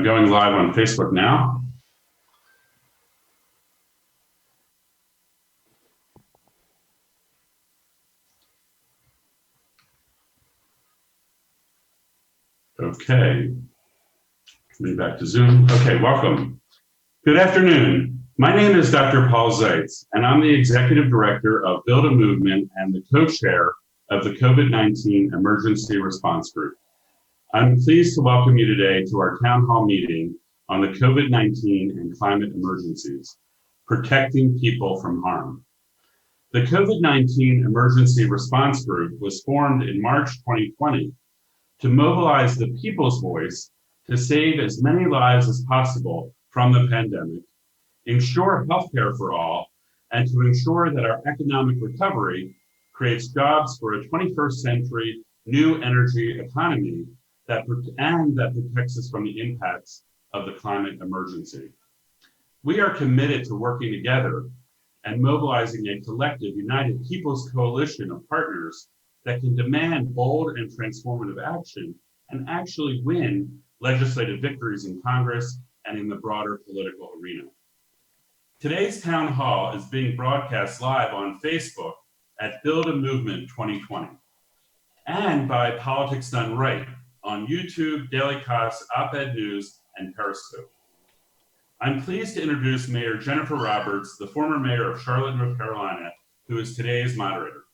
going live on Facebook now. Okay, coming back to Zoom. Okay, welcome. Good afternoon. My name is Dr. Paul Zeitz, and I'm the Executive Director of Build a Movement and the co-chair of the COVID-19 Emergency Response Group. I'm pleased to welcome you today to our town hall meeting on the COVID-19 and climate emergencies, protecting people from harm. The COVID-19 Emergency Response Group was formed in March 2020 to mobilize the people's voice to save as many lives as possible from the pandemic, ensure healthcare for all, and to ensure that our economic recovery creates jobs for a 21st century new energy economy that protects us from the impacts of the climate emergency. We are committed to working together and mobilizing a collective, united people's coalition of partners that can demand bold and transformative action and actually win legislative victories in Congress and in the broader political arena. Today's town hall is being broadcast live on Facebook at Build a Movement 2020 and by Politics Done Right on YouTube, Daily Kos, Op-Ed News, and Periscope. I'm pleased to introduce Mayor Jennifer Roberts, the former mayor of Charlotte, North Carolina, who is today's moderator.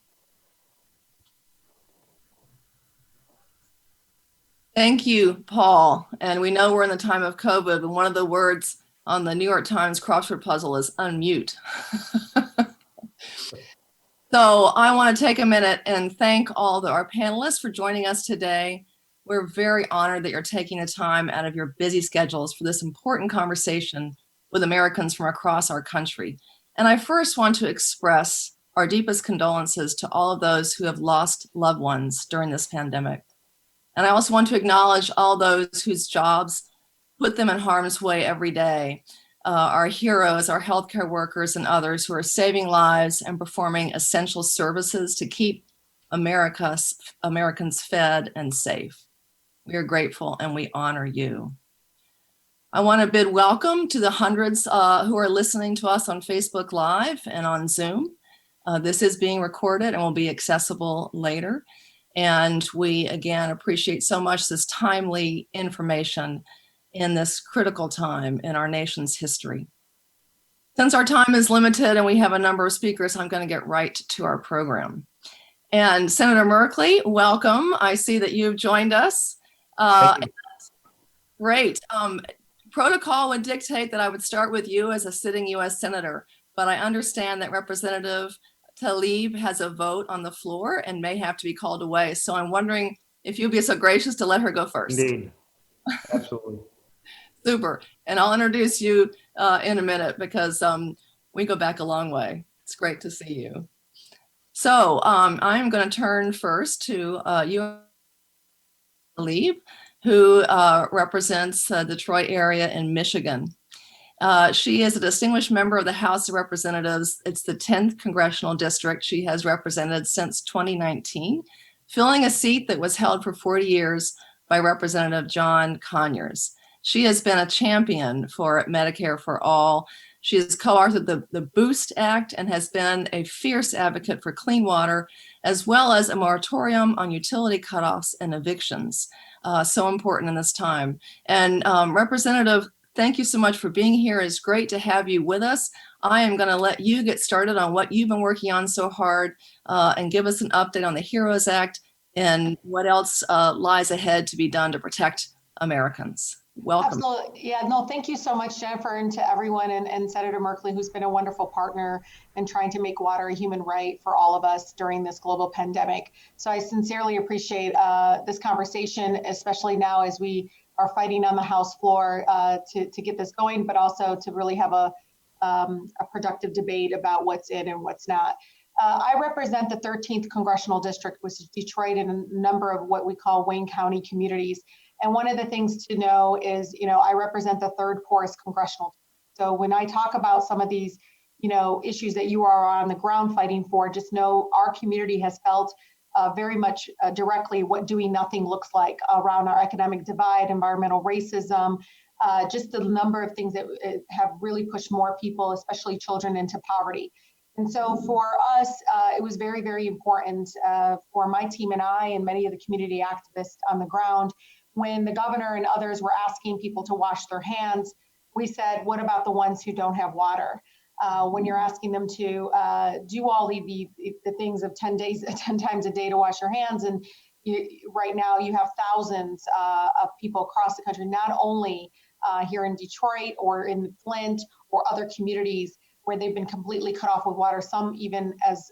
Thank you, Paul. And we know we're in the time of COVID, and one of the words on the New York Times crossword puzzle is unmute. So I want to take a minute and thank all our panelists for joining us today. We're very honored that you're taking the time out of your busy schedules for this important conversation with Americans from across our country. And I first want to express our deepest condolences to all of those who have lost loved ones during this pandemic. And I also want to acknowledge all those whose jobs put them in harm's way every day. Our heroes, our healthcare workers, and others who are saving lives and performing essential services to keep Americans fed and safe. We are grateful and we honor you. I want to bid welcome to the hundreds who are listening to us on Facebook Live and on Zoom. This is being recorded and will be accessible later. And we, again, appreciate so much this timely information in this critical time in our nation's history. Since our time is limited and we have a number of speakers, I'm going to get right to our program. And Senator Merkley, welcome. I see that you've joined us. Great. Protocol would dictate that I would start with you as a sitting U.S. Senator, but I understand that Representative Tlaib has a vote on the floor and may have to be called away. So I'm wondering if you'd be so gracious to let her go first. Indeed. Absolutely. Super. And I'll introduce you in a minute because we go back a long way. It's great to see you. So I'm going to turn first to you, Tlaib, who represents the Detroit area in Michigan. She is a distinguished member of the House of Representatives. It's the 10th Congressional District she has represented since 2019, filling a seat that was held for 40 years by Representative John Conyers. She has been a champion for Medicare for All. She has co-authored the BOOST Act and has been a fierce advocate for clean water, as well as a moratorium on utility cutoffs and evictions. So important in this time. And Representative, thank you so much for being here. It's great to have you with us. I am going to let you get started on what you've been working on so hard and give us an update on the HEROES Act and what else lies ahead to be done to protect Americans. Welcome. Absolutely. Yeah, no, thank you so much, Jennifer, and to everyone and Senator Merkley, who's been a wonderful partner in trying to make water a human right for all of us during this global pandemic. So I sincerely appreciate this conversation, especially now as we are fighting on the House floor to get this going, but also to really have a productive debate about what's in and what's not. I represent the 13th Congressional District, which is Detroit, and a number of what we call Wayne County communities. And one of the things to know is, I represent the third poorest congressional. So when I talk about some of these, issues that you are on the ground fighting for, just know our community has felt very much directly what doing nothing looks like around our economic divide, environmental racism, just the number of things that have really pushed more people, especially children, into poverty. And so for us, it was very, very important for my team and I and many of the community activists on the ground, when the governor and others were asking people to wash their hands, we said, what about the ones who don't have water? When you're asking them to do all the things of 10 times a day to wash your hands, and right now you have thousands of people across the country, not only here in Detroit or in Flint or other communities where they've been completely cut off with water, some even as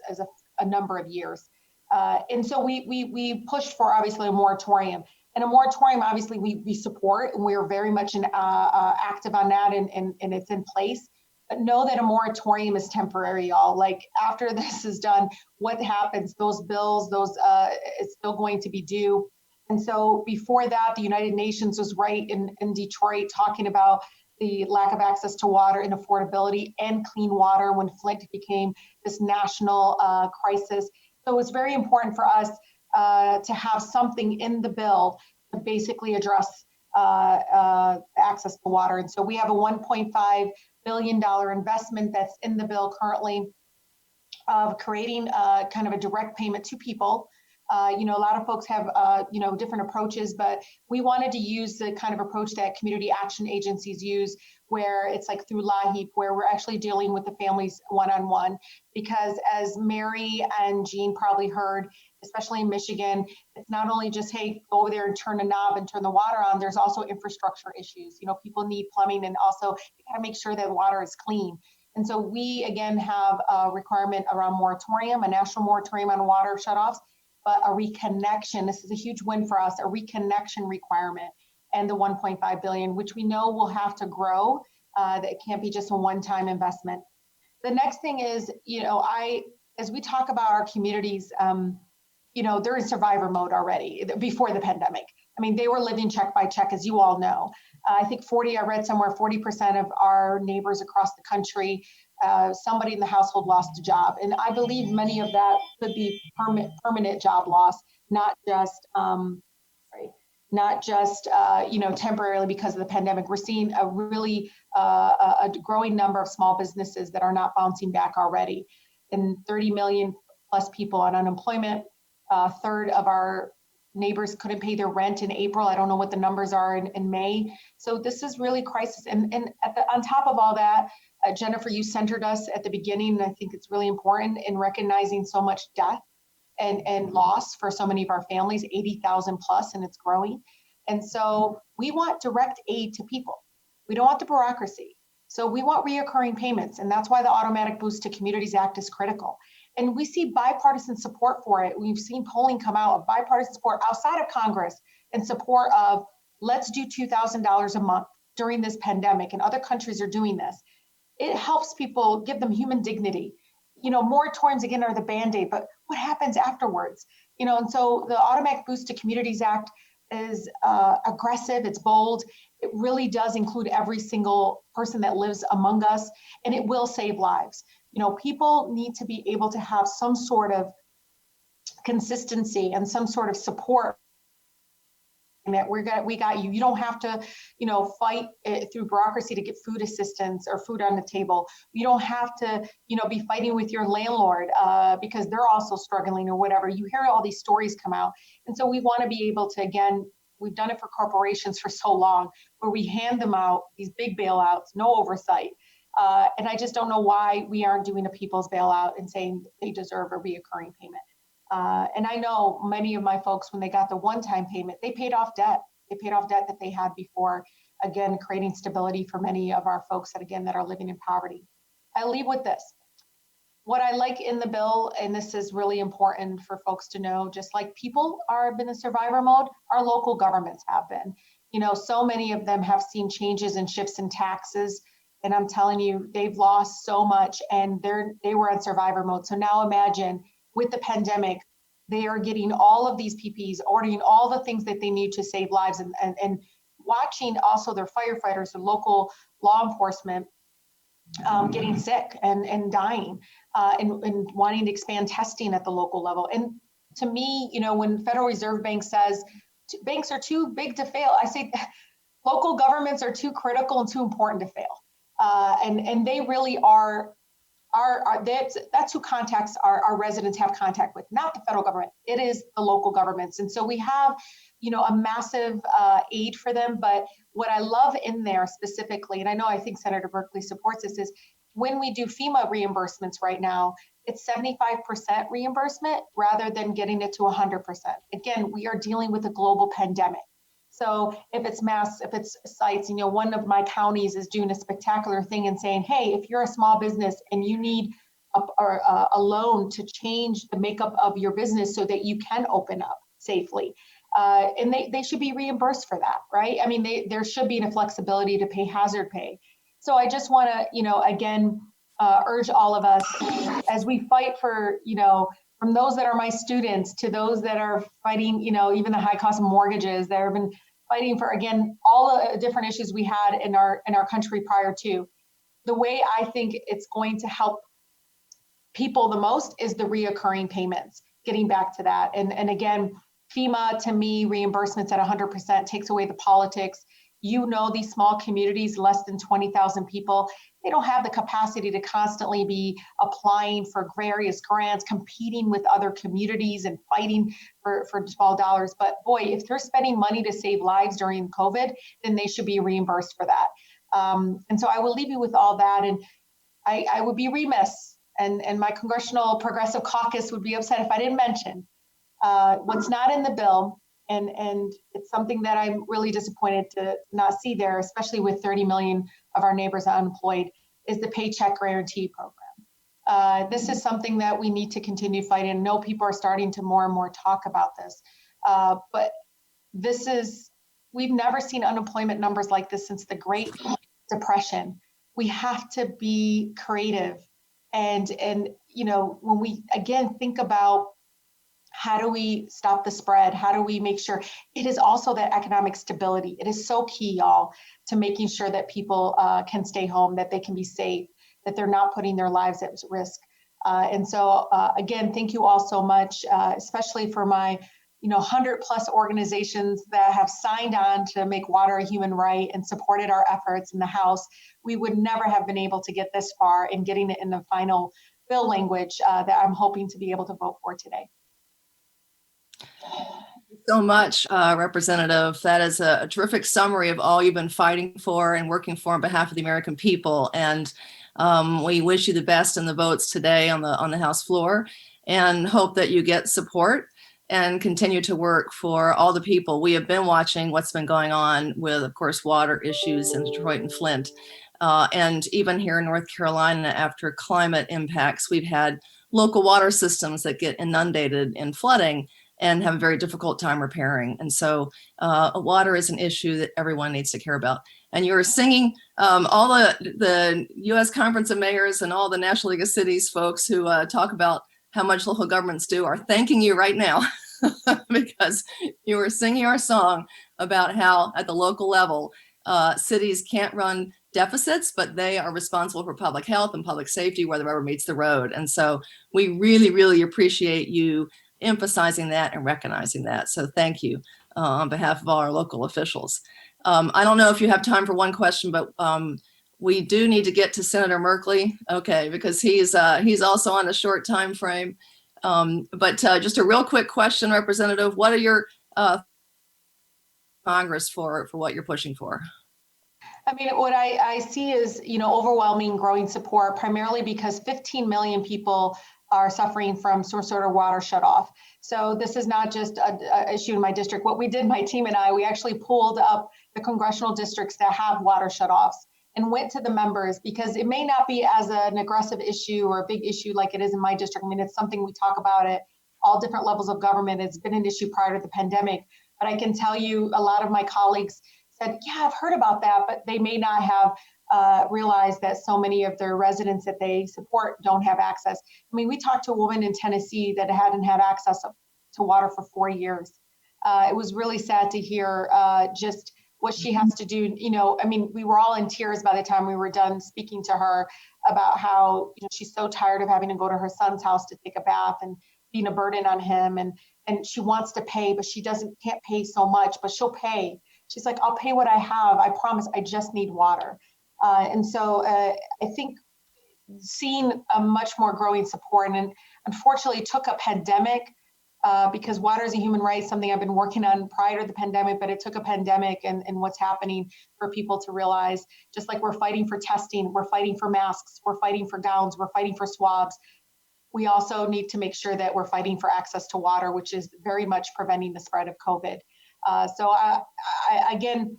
a number of years. And so we pushed for, obviously, a moratorium. And a moratorium, obviously, we support, and we're very much active on that, and it's in place. But know that a moratorium is temporary, y'all. Like, after this is done, what happens? Those bills, it's still going to be due. And so before that, the United Nations was right in Detroit talking about the lack of access to water and affordability and clean water when Flint became this national crisis. So it's very important for us to have something in the bill to basically address access to water. And so we have a $1.5 billion investment that's in the bill currently of creating kind of a direct payment to people. A lot of folks have, different approaches, but we wanted to use the kind of approach that community action agencies use, where it's like through LAHEAP, where we're actually dealing with the families one-on-one. Because as Mary and Jean probably heard, especially in Michigan, it's not only just, hey, go over there and turn a knob and turn the water on. There's also infrastructure issues. People need plumbing, and also you got to make sure that water is clean. And so we, again, have a requirement around moratorium, a national moratorium on water shutoffs, but a reconnection. This is a huge win for us, a reconnection requirement, and the 1.5 billion, which we know will have to grow. That it can't be just a one-time investment. The next thing is, as we talk about our communities, they're in survivor mode already before the pandemic. I mean, they were living check by check, as you all know. I think I read somewhere 40% of our neighbors across the country, somebody in the household lost a job. And I believe many of that could be permanent job loss, not just temporarily because of the pandemic. We're seeing a really a growing number of small businesses that are not bouncing back already. And 30 million plus people on unemployment. A third of our neighbors couldn't pay their rent in April. I don't know what the numbers are in May. So this is really crisis. And on top of all that, Jennifer, you centered us at the beginning, and I think it's really important in recognizing so much death and loss for so many of our families, 80,000 plus, and it's growing. And so we want direct aid to people. We don't want the bureaucracy. So we want reoccurring payments, and that's why the Automatic Boost to Communities Act is critical. And we see bipartisan support for it. We've seen polling come out of bipartisan support outside of Congress in support of, let's do $2,000 a month during this pandemic, and other countries are doing this. It helps people, give them human dignity. Moratoriums, again, are the Band-Aid, but what happens afterwards? And so the Automatic Boost to Communities Act is aggressive, it's bold. It really does include every single person that lives among us, and it will save lives. People need to be able to have some sort of consistency and some sort of support that we got you. You don't have to, fight through bureaucracy to get food assistance or food on the table. You don't have to, be fighting with your landlord because they're also struggling or whatever. You hear all these stories come out. And so we want to be able to, again, we've done it for corporations for so long, where we hand them out these big bailouts, no oversight. And I just don't know why we aren't doing a people's bailout and saying they deserve a reoccurring payment. And I know many of my folks, when they got the one-time payment, they paid off debt. They paid off debt that they had before, again, creating stability for many of our folks that are living in poverty. I leave with this. What I like in the bill, and this is really important for folks to know, just like people have been in survivor mode, our local governments have been. So many of them have seen changes and shifts in taxes. And I'm telling you, they've lost so much, and they were in survivor mode. So now imagine, with the pandemic, they are getting all of these PPEs, ordering all the things that they need to save lives, and watching also their firefighters, the local law enforcement getting sick and dying, and wanting to expand testing at the local level. And to me, when Federal Reserve Bank says banks are too big to fail, I say, local governments are too critical and too important to fail. And they really are that's who contacts our residents have contact with, not the federal government. It is the local governments. And so we have, a massive aid for them. But what I love in there specifically, and I think Senator Merkley supports this, is when we do FEMA reimbursements right now, it's 75% reimbursement rather than getting it to 100%. Again, we are dealing with a global pandemic. So if it's sites, one of my counties is doing a spectacular thing and saying, hey, if you're a small business and you need a loan to change the makeup of your business so that you can open up safely, and they should be reimbursed for that, right? I mean, there should be a flexibility to pay hazard pay. So I just want to, again, urge all of us as we fight for, from those that are my students to those that are fighting, even the high cost of mortgages that have been fighting for, again, all the different issues we had in our country prior to. The way I think it's going to help people the most is the reoccurring payments, getting back to that. And again, FEMA, to me, reimbursements at 100% takes away the politics. These small communities, less than 20,000 people, they don't have the capacity to constantly be applying for various grants, competing with other communities and fighting for small dollars. But boy, if they're spending money to save lives during COVID, then they should be reimbursed for that. And so I will leave you with all that. And I would be remiss, and my Congressional Progressive Caucus would be upset if I didn't mention what's not in the bill. And it's something that I'm really disappointed to not see there, especially with 30 million of our neighbors unemployed, is the Paycheck Guarantee Program. This is something that we need to continue fighting. I know people are starting to more and more talk about this, but we've never seen unemployment numbers like this since the Great Depression. We have to be creative. And when we, again, think about how do we stop the spread? How do we make sure it is also that economic stability? It is so key, y'all, to making sure that people can stay home, that they can be safe, that they're not putting their lives at risk. And so, again, thank you all so much, especially for my 100+ organizations that have signed on to make water a human right and supported our efforts in the House. We would never have been able to get this far in getting it in the final bill language that I'm hoping to be able to vote for today. So much, Representative. That is a terrific summary of all you've been fighting for and working for on behalf of the American people. And we wish you the best in the votes today on the House floor, and hope that you get support and continue to work for all the people. We have been watching what's been going on with, of course, water issues in Detroit and Flint. And even here in North Carolina, after climate impacts, we've had local water systems that get inundated in flooding and have a very difficult time repairing. And so water is an issue that everyone needs to care about. And you're singing, all the U.S. Conference of Mayors and all the National League of Cities folks who talk about how much local governments do are thanking you right now because you were singing our song about how at the local level, cities can't run deficits, but they are responsible for public health and public safety where the rubber meets the road. And so we really, really appreciate you emphasizing that and recognizing that. So thank you on behalf of all our local officials. I don't know if you have time for one question, but we do need to get to Senator Merkley, okay, because he's also on a short time frame. But just a real quick question, Representative, what are your Congress for what you're pushing for? I mean, what I see is, overwhelming growing support, primarily because 15 million people are suffering from some sort of water shutoff. So this is not just an issue in my district. What we did, my team and I, we actually pulled up the congressional districts that have water shutoffs and went to the members, because it may not be as an aggressive issue or a big issue like it is in my district. I mean, it's something we talk about at all different levels of government. It's been an issue prior to the pandemic. But I can tell you a lot of my colleagues said, yeah, I've heard about that, but they may not have realized that so many of their residents that they support don't have access. I mean, we talked to a woman in Tennessee that hadn't had access to water for 4 years. It was really sad to hear just what she has to do. I mean, we were all in tears by the time we were done speaking to her about how she's so tired of having to go to her son's house to take a bath and being a burden on him. And she wants to pay, but she can't pay so much, but she'll pay. She's like, I'll pay what I have. I promise, I just need water. And so I think seeing a much more growing support, and unfortunately it took a pandemic because water is a human right, something I've been working on prior to the pandemic, but it took a pandemic and what's happening for people to realize, just like we're fighting for testing, we're fighting for masks, we're fighting for gowns, we're fighting for swabs. We also need to make sure that we're fighting for access to water, which is very much preventing the spread of COVID. Again,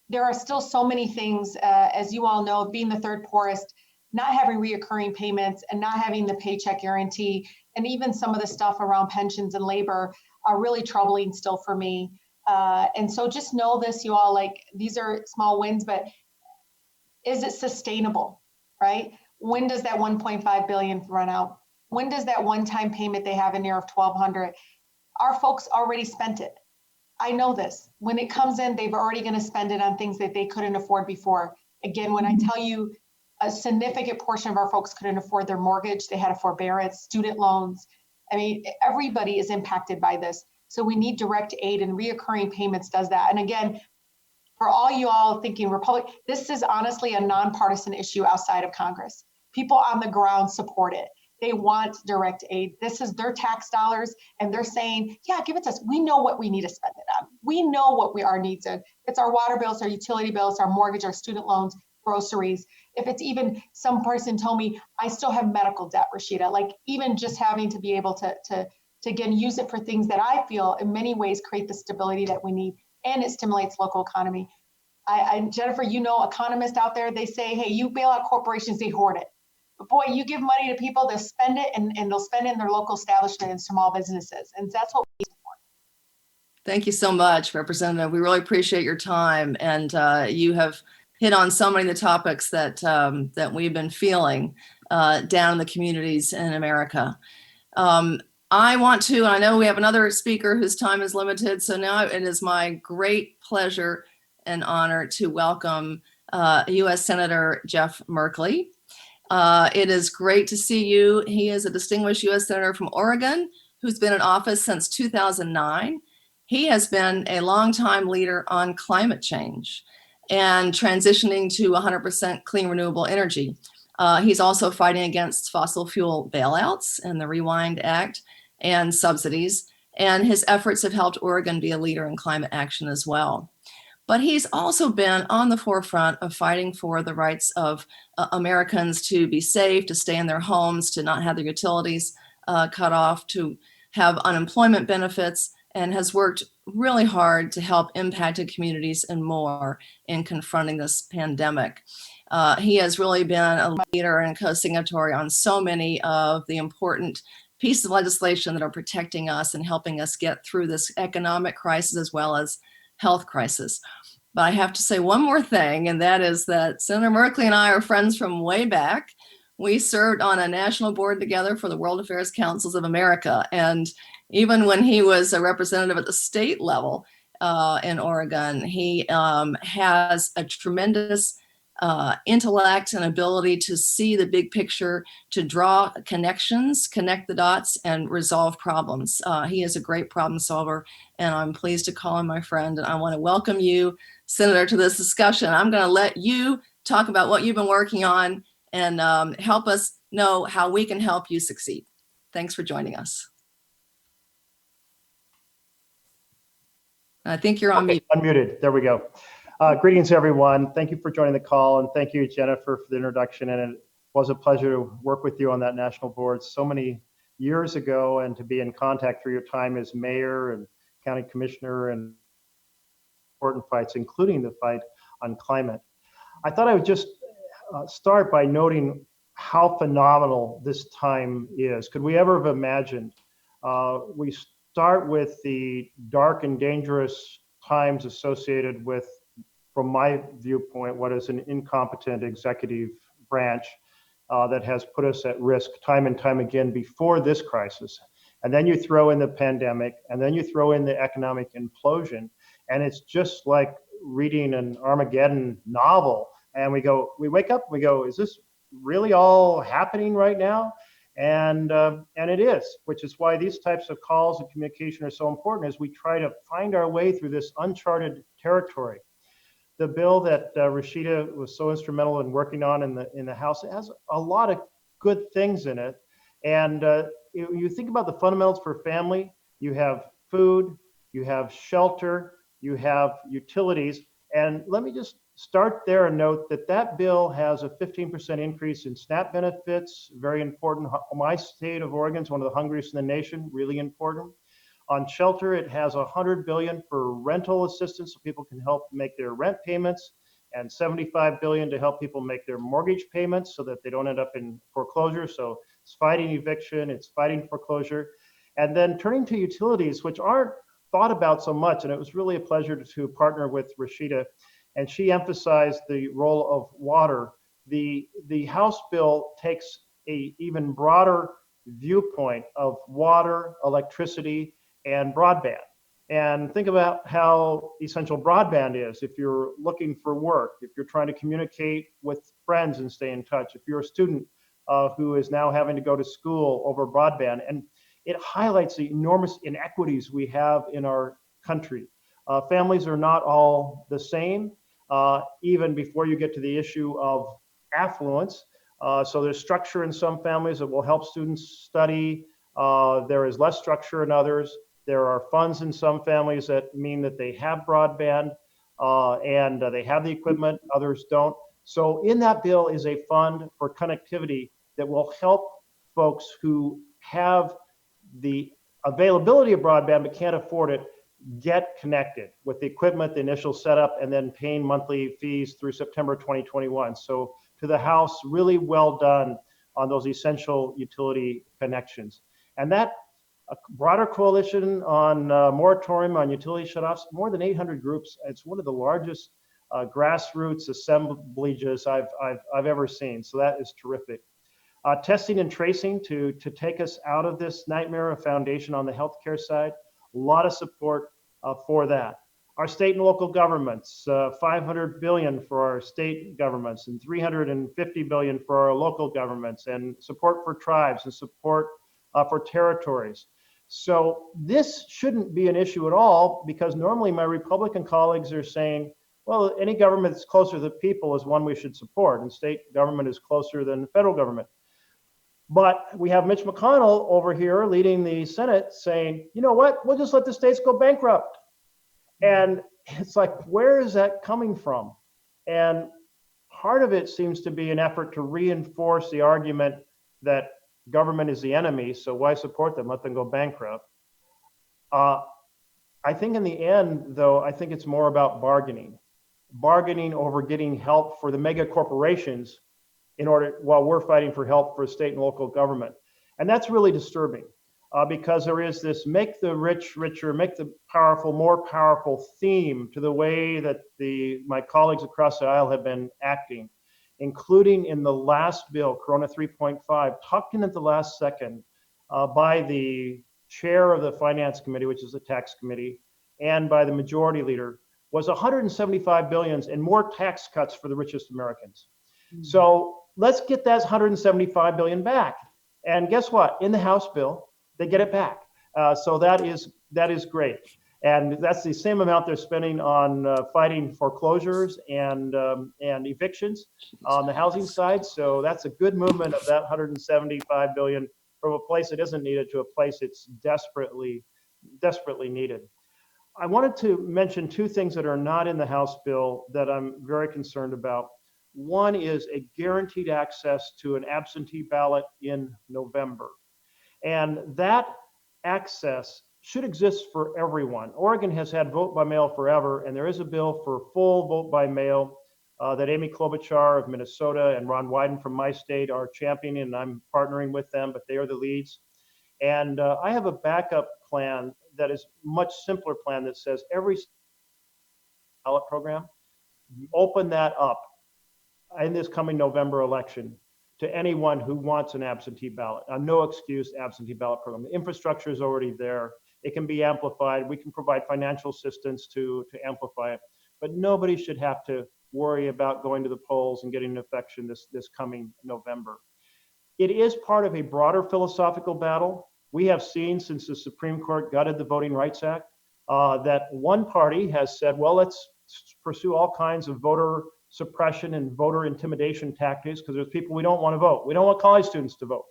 there are still so many things, as you all know, being the third poorest, not having reoccurring payments and not having the paycheck guarantee, and even some of the stuff around pensions and labor are really troubling still for me. And so just know this, you all, like, these are small wins, but is it sustainable, right? When does that 1.5 billion run out? When does that one-time payment they have in there of 1,200? Our folks already spent it. I know this. When it comes in, they've already going to spend it on things that they couldn't afford before. Again, when I tell you a significant portion of our folks couldn't afford their mortgage, they had a forbearance, student loans. I mean, everybody is impacted by this. So we need direct aid, and reoccurring payments does that. And again, for all you all thinking Republic, this is honestly a nonpartisan issue outside of Congress. People on the ground support it. They want direct aid. This is their tax dollars, and they're saying, yeah, give it to us. We know what we need to spend it on. We know what our needs are. It's our water bills, our utility bills, our mortgage, our student loans, groceries. If it's even, some person told me, I still have medical debt, Rashida, like even just having to be able to again, use it for things that I feel in many ways create the stability that we need, and it stimulates local economy. Jennifer, you know, economists out there, they say, hey, you bail out corporations, they hoard it. But boy, you give money to people, they'll spend it, and they'll spend it in their local establishment and small businesses. And that's what we need for. Thank you so much, Representative. We really appreciate your time, and you have hit on so many of the topics that that we've been feeling down in the communities in America. I want to, and I know we have another speaker whose time is limited, so now it is my great pleasure and honor to welcome U.S. Senator Jeff Merkley. It is great to see you. He is a distinguished U.S. Senator from Oregon who's been in office since 2009. He has been a longtime leader on climate change and transitioning to 100% clean renewable energy. He's also fighting against fossil fuel bailouts and the Rewind Act and subsidies, and his efforts have helped Oregon be a leader in climate action as well. But he's also been on the forefront of fighting for the rights of Americans to be safe, to stay in their homes, to not have their utilities cut off, to have unemployment benefits, and has worked really hard to help impacted communities and more in confronting this pandemic. He has really been a leader and co-signatory on so many of the important pieces of legislation that are protecting us and helping us get through this economic crisis as well as health crisis. But I have to say one more thing, and that is that Senator Merkley and I are friends from way back. We served on a national board together for the World Affairs Councils of America. And even when he was a representative at the state level in Oregon, he has a tremendous intellect and ability to see the big picture, to draw connections, connect the dots, and resolve problems. He is a great problem solver, and I'm pleased to call him my friend. And I want to welcome you, Senator, to this discussion. I'm going to let you talk about what you've been working on and help us know how we can help you succeed. Thanks for joining us. I think you're on mute. Unmuted. There we go. Greetings, everyone. Thank you for joining the call, and thank you, Jennifer, for the introduction. And it was a pleasure to work with you on that national board so many years ago, and to be in contact through your time as mayor and county commissioner and important fights, including the fight on climate. I thought I would just start by noting how phenomenal this time is. Could we ever have imagined? We start with the dark and dangerous times associated with, from my viewpoint, what is an incompetent executive branch that has put us at risk time and time again before this crisis. And then you throw in the pandemic, and then you throw in the economic implosion, and it's just like reading an Armageddon novel. And we wake up, we go, is this really all happening right now? And it is, which is why these types of calls and communication are so important as we try to find our way through this uncharted territory. The bill that Rashida was so instrumental in working on in the House has a lot of good things in it. And you think about the fundamentals for family, you have food, you have shelter, you have utilities. And let me just start there and note that that bill has a 15% increase in SNAP benefits, very important. My state of Oregon is one of the hungriest in the nation, really important. On shelter, it has $100 billion for rental assistance so people can help make their rent payments, and $75 billion to help people make their mortgage payments so that they don't end up in foreclosure. So it's fighting eviction, it's fighting foreclosure. And then turning to utilities, which aren't thought about so much. And it was really a pleasure to partner with Rashida. And she emphasized the role of water. The House bill takes a even broader viewpoint of water, electricity, and broadband. And think about how essential broadband is if you're looking for work, if you're trying to communicate with friends and stay in touch, if you're a student who is now having to go to school over broadband. And it highlights the enormous inequities we have in our country. Families are not all the same, even before you get to the issue of affluence. So there's structure in some families that will help students study. There is less structure in others. There are funds in some families that mean that they have broadband and they have the equipment, others don't. So in that bill is a fund for connectivity that will help folks who have the availability of broadband but can't afford it get connected with the equipment, the initial setup, and then paying monthly fees through September 2021. So to the House, really well done on those essential utility connections. And that a broader coalition on moratorium on utility shutoffs, more than 800 groups. It's one of the largest grassroots assemblages I've ever seen. So that is terrific. Testing and tracing to take us out of this nightmare, a foundation on the healthcare side. A lot of support for that. Our state and local governments, $500 billion for our state governments and $350 billion for our local governments, and support for tribes and support for territories. So this shouldn't be an issue at all, because normally my Republican colleagues are saying, well, any government that's closer to the people is one we should support, and state government is closer than federal government. But we have Mitch McConnell over here leading the Senate saying, you know what, we'll just let the states go bankrupt. And it's like, where is that coming from? And part of it seems to be an effort to reinforce the argument that government is the enemy, so why support them? Let them go bankrupt. I think in the end, though, I think it's more about bargaining over getting help for the mega corporations in order, while we're fighting for help for state and local government. And that's really disturbing because there is this make the rich richer, make the powerful more powerful theme to the way that my colleagues across the aisle have been acting, including in the last bill, Corona 3.5, tucked in at the last second by the chair of the Finance Committee, which is the tax committee, and by the majority leader, was $175 billion and more tax cuts for the richest Americans. Mm-hmm. So let's get that $175 billion back. And guess what? In the House bill, they get it back. So that is great. And that's the same amount they're spending on fighting foreclosures and evictions on the housing side. So that's a good movement of that $175 billion from a place that isn't needed to a place it's desperately needed. I wanted to mention two things that are not in the House bill that I'm very concerned about. One is a guaranteed access to an absentee ballot in November. And that access should exist for everyone. Oregon has had vote by mail forever, and there is a bill for full vote by mail that Amy Klobuchar of Minnesota and Ron Wyden from my state are championing, and I'm partnering with them, but they are the leads. And I have a backup plan that is much simpler plan that says every ballot program, open that up in this coming November election to anyone who wants an absentee ballot, a no excuse absentee ballot program. The infrastructure is already there. It can be amplified. We can provide financial assistance to amplify it, but nobody should have to worry about going to the polls and getting an infection this coming November. It is part of a broader philosophical battle. We have seen since the Supreme Court gutted the Voting Rights Act that one party has said, well, let's pursue all kinds of voter suppression and voter intimidation tactics because there's people we don't want to vote. We don't want college students to vote.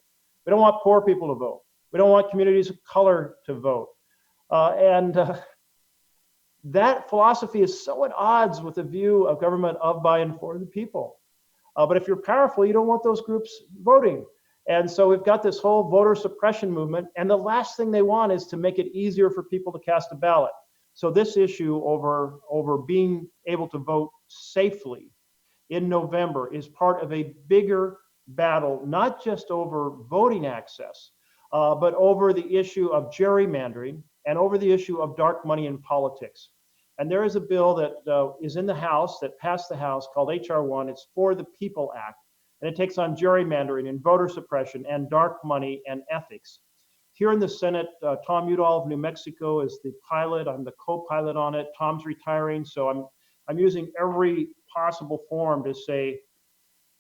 We don't want poor people to vote. We don't want communities of color to vote. That philosophy is so at odds with the view of government of, by, and for the people. But if you're powerful, you don't want those groups voting. And so we've got this whole voter suppression movement. And the last thing they want is to make it easier for people to cast a ballot. So this issue over being able to vote safely in November is part of a bigger battle, not just over voting access, but over the issue of gerrymandering and over the issue of dark money in politics. And there is a bill that is in the House, that passed the House, called H.R. 1. It's For the People Act. And it takes on gerrymandering and voter suppression and dark money and ethics. Here in the Senate, Tom Udall of New Mexico is the pilot. I'm the co-pilot on it. Tom's retiring, so I'm using every possible form to say,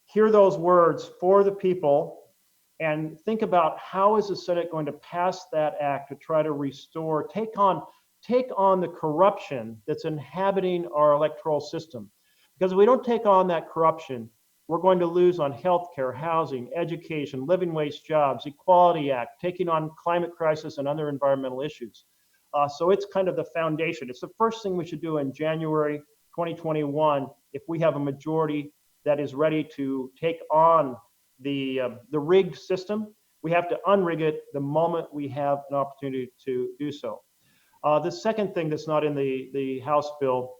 hear those words, for the people, and think about how is the Senate going to pass that act to try to restore, take on the corruption that's inhabiting our electoral system. Because if we don't take on that corruption, we're going to lose on healthcare, housing, education, living wage jobs, Equality Act, taking on climate crisis and other environmental issues. So it's kind of the foundation. It's the first thing we should do in January 2021 if we have a majority that is ready to take on the rigged system. We have to unrig it the moment we have an opportunity to do so. The second thing that's not in the House bill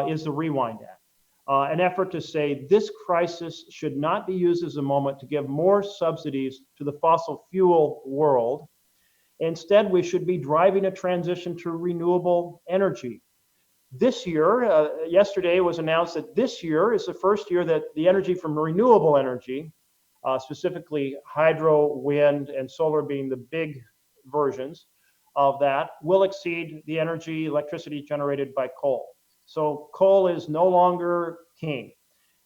is the Rewind Act. An effort to say this crisis should not be used as a moment to give more subsidies to the fossil fuel world. Instead, we should be driving a transition to renewable energy. This year, yesterday was announced that this year is the first year that the energy from renewable energy, specifically hydro, wind, and solar being the big versions of that, will exceed the electricity generated by coal. So coal is no longer king.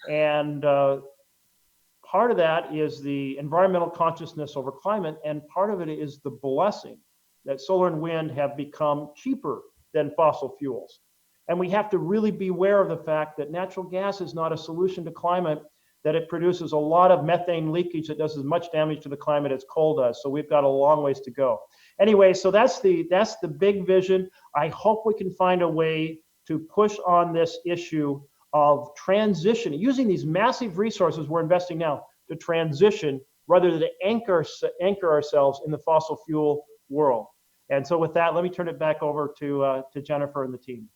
And part of that is the environmental consciousness over climate, and part of it is the blessing that solar and wind have become cheaper than fossil fuels. And we have to really beware of the fact that natural gas is not a solution to climate, that it produces a lot of methane leakage that does as much damage to the climate as coal does. So we've got a long ways to go. Anyway, so that's the big vision. I hope we can find a way to push on this issue of transition, using these massive resources we're investing now to transition rather than to anchor ourselves in the fossil fuel world. And so with that, let me turn it back over to Jennifer and the team.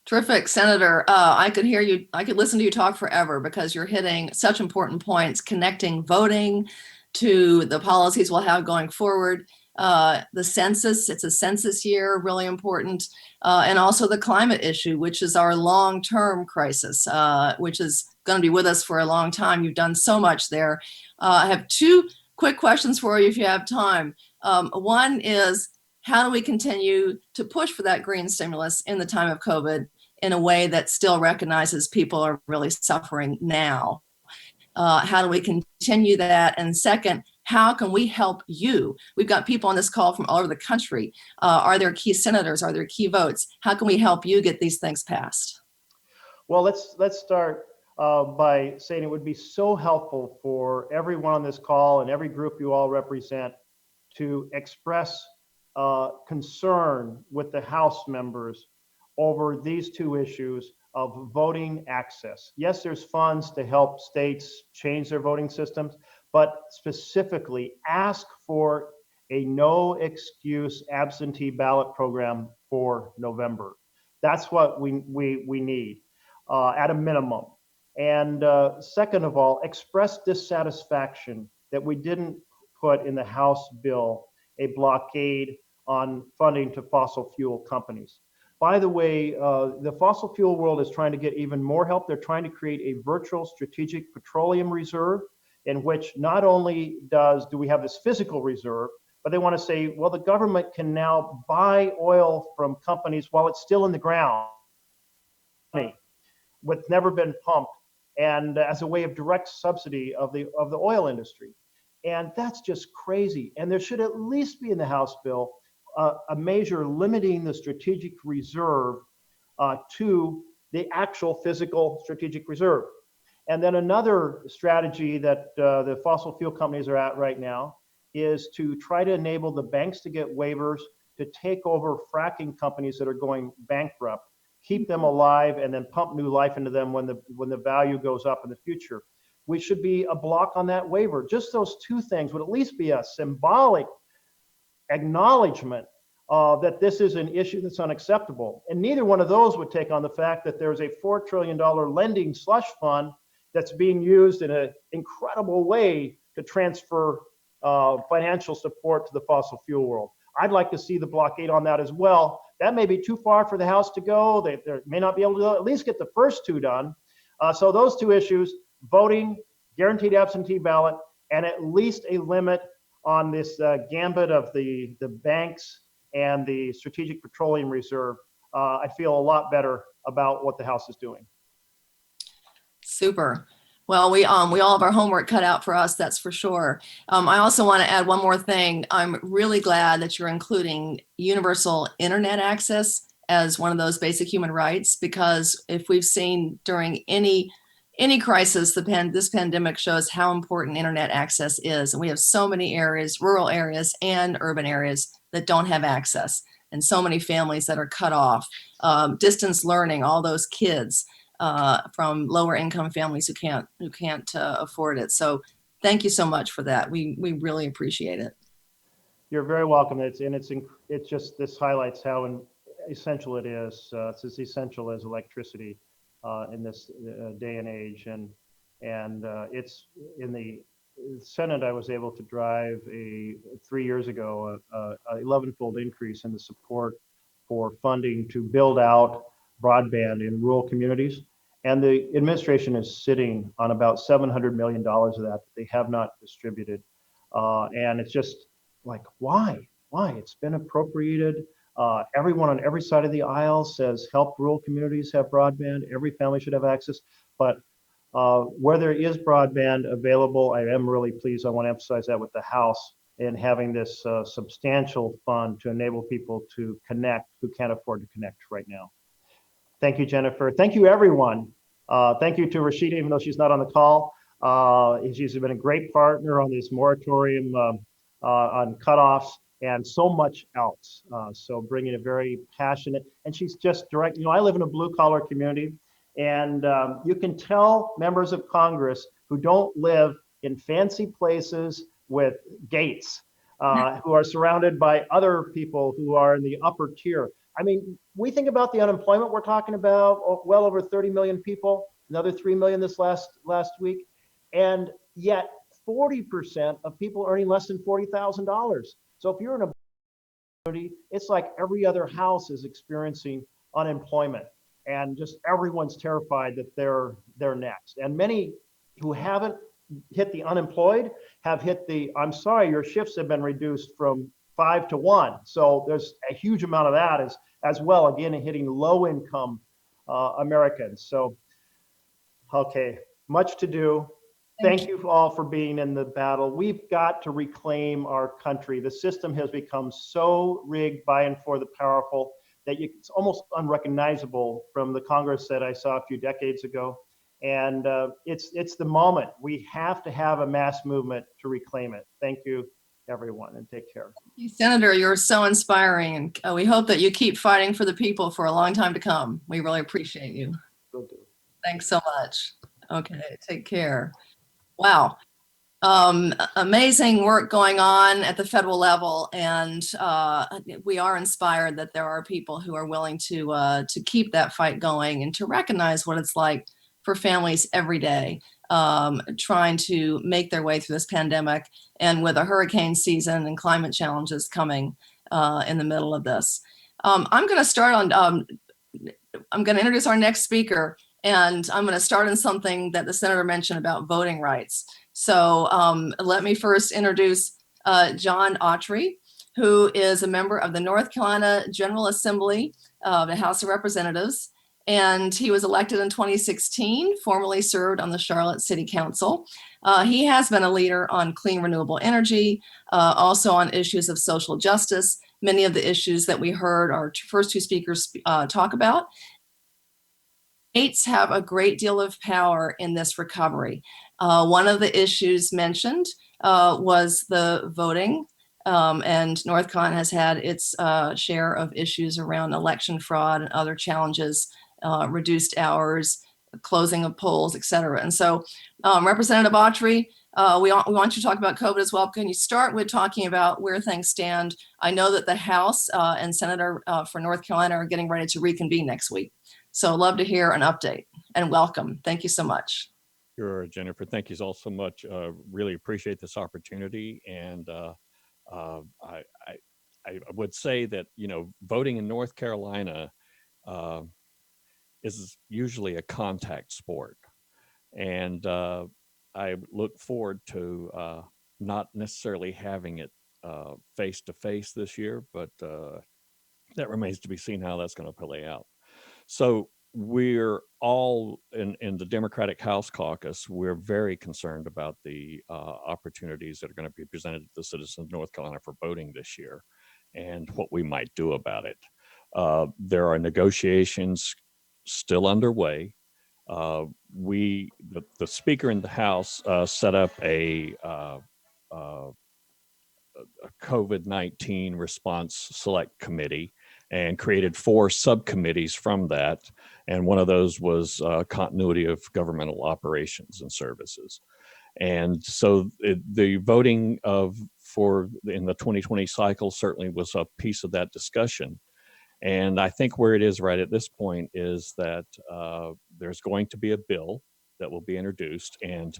Terrific, Senator. I could hear you. I could listen to you talk forever because you're hitting such important points, connecting voting to the policies we'll have going forward. The census, it's a census year, really important. And also the climate issue, which is our long-term crisis, which is going to be with us for a long time. You've done so much there. I have two quick questions for you if you have time. One is, how do we continue to push for that green stimulus in the time of COVID in a way that still recognizes people are really suffering now? How do we continue that? And second, how can we help you? We've got people on this call from all over the country. Are there key senators? Are there key votes? How can we help you get these things passed? Well, let's start by saying it would be so helpful for everyone on this call and every group you all represent to express concern with the House members over these two issues of voting access. Yes, there's funds to help states change their voting systems, but specifically ask for a no excuse absentee ballot program for November. That's what we need at a minimum. And second of all, express dissatisfaction that we didn't put in the House bill a blockade on funding to fossil fuel companies. By the way, the fossil fuel world is trying to get even more help. They're trying to create a virtual strategic petroleum reserve in which not only do we have this physical reserve, but they want to say, well, the government can now buy oil from companies while it's still in the ground, what's never been pumped, and as a way of direct subsidy of the oil industry. And that's just crazy. And there should at least be in the House bill a measure limiting the strategic reserve to the actual physical strategic reserve. And then another strategy that the fossil fuel companies are at right now is to try to enable the banks to get waivers to take over fracking companies that are going bankrupt, keep them alive, and then pump new life into them when the value goes up in the future. We should be a block on that waiver. Just those two things would at least be a symbolic acknowledgement that this is an issue that's unacceptable. And neither one of those would take on the fact that there's a $4 trillion lending slush fund that's being used in an incredible way to transfer financial support to the fossil fuel world. I'd like to see the blockade on that as well. That may be too far for the House to go. They may not be able to at least get the first two done. So those two issues, voting, guaranteed absentee ballot, and at least a limit on this gambit of the banks and the Strategic Petroleum Reserve, I feel a lot better about what the House is doing. Super. Well, we all have our homework cut out for us, that's for sure. I also want to add one more thing. I'm really glad that you're including universal internet access as one of those basic human rights, because if we've seen during any crisis, this pandemic shows how important internet access is. And we have so many areas, rural areas and urban areas, that don't have access, and so many families that are cut off. Distance learning, all those kids from lower income families who can't afford it. So thank you so much for that. We really appreciate it. You're very welcome. It's just, this highlights how essential it is. It's as essential as electricity in this day and age. And it's in the Senate. I was able to drive 3 years ago a 11-fold increase in the support for funding to build out broadband in rural communities. And the administration is sitting on about $700 million of that they have not distributed. And it's just like, why? It's been appropriated. Everyone on every side of the aisle says help rural communities have broadband. Every family should have access. But where there is broadband available, I am really pleased. I want to emphasize that with the House in having this substantial fund to enable people to connect who can't afford to connect right now. Thank you, Jennifer. Thank you, everyone. Thank you to Rashida, even though she's not on the call. She's been a great partner on this moratorium on cutoffs and so much else. So bringing a very passionate, and she's just direct. I live in a blue collar community, and you can tell members of Congress who don't live in fancy places with gates, who are surrounded by other people who are in the upper tier. I mean, we think about the unemployment we're talking about, well over 30 million people, another 3 million this last week. And yet 40% of people earning less than $40,000. So if you're in a community, it's like every other house is experiencing unemployment, and just everyone's terrified that they're next. And many who haven't hit the unemployed have hit the, I'm sorry, your shifts have been reduced from 5 to 1. So there's a huge amount of that as well, again, hitting low income Americans. So, okay, much to do. Thank you all for being in the battle. We've got to reclaim our country. The system has become so rigged by and for the powerful that it's almost unrecognizable from the Congress that I saw a few decades ago. And it's the moment. We have to have a mass movement to reclaim it. Thank you, everyone, and take care. Senator, you're so inspiring, and we hope that you keep fighting for the people for a long time to come. We really appreciate you. Will do. Thanks so much. Okay, take care. Wow. Amazing work going on at the federal level, and we are inspired that there are people who are willing to keep that fight going and to recognize what it's like for families every day, trying to make their way through this pandemic, and with a hurricane season and climate challenges coming in the middle of this. I'm going to introduce our next speaker, and I'm going to start on something that the senator mentioned about voting rights. So let me first introduce John Autry, who is a member of the North Carolina General Assembly of the House of Representatives. and he was elected in 2016, formerly served on the Charlotte City Council. He has been a leader on clean renewable energy, also on issues of social justice, many of the issues that we heard our first two speakers talk about. States have a great deal of power in this recovery. One of the issues mentioned was the voting, and North Carolina has had its share of issues around election fraud and other challenges, reduced hours, closing of polls, et cetera. And so, Representative Autry, we want you to talk about COVID as well. Can you start with talking about where things stand? I know that the House and Senator for North Carolina are getting ready to reconvene next week. So love to hear an update, and welcome. Thank you so much. Sure, Jennifer. Thank you all so much. Really appreciate this opportunity. And I would say that, voting in North Carolina is usually a contact sport. And I look forward to not necessarily having it face to face this year, but that remains to be seen how that's going to play out. So we're all in the Democratic House Caucus, we're very concerned about the opportunities that are going to be presented to the citizens of North Carolina for voting this year and what we might do about it. There are negotiations still underway. The Speaker in the House set up a COVID-19 response select committee and created 4 subcommittees from that. And one of those was continuity of governmental operations and services. And so the voting in the 2020 cycle certainly was a piece of that discussion. And I think where it is right at this point is that there's going to be a bill that will be introduced, and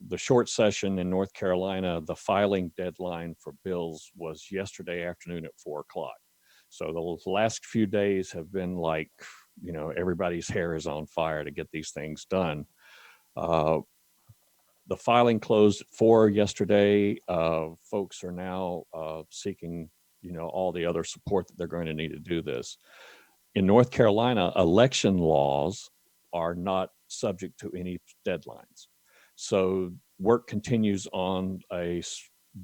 the short session in North Carolina, the filing deadline for bills was yesterday afternoon at 4 o'clock. So those last few days have been like, everybody's hair is on fire to get these things done. The filing closed at 4 yesterday. Folks are now seeking, all the other support that they're going to need to do this. In North Carolina, election laws are not subject to any deadlines. So work continues on a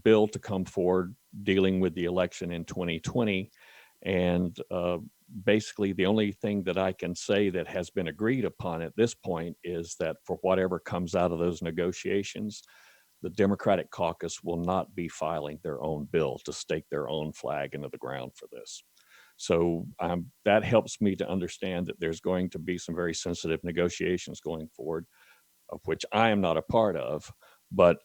bill to come forward dealing with the election in 2020. And basically the only thing that I can say that has been agreed upon at this point is that for whatever comes out of those negotiations, the Democratic caucus will not be filing their own bill to stake their own flag into the ground for this. So that helps me to understand that there's going to be some very sensitive negotiations going forward, of which I am not a part of, but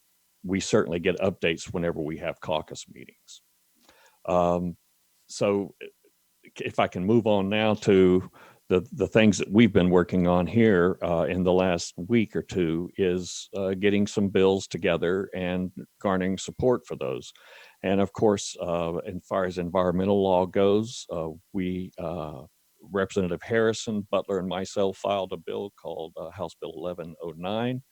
we certainly get updates whenever we have caucus meetings. So if I can move on now to the things that we've been working on here in the last week or two is getting some bills together and garnering support for those. And of course, as far as environmental law goes, Representative Harrison, Butler, and myself filed a bill called House Bill 1109,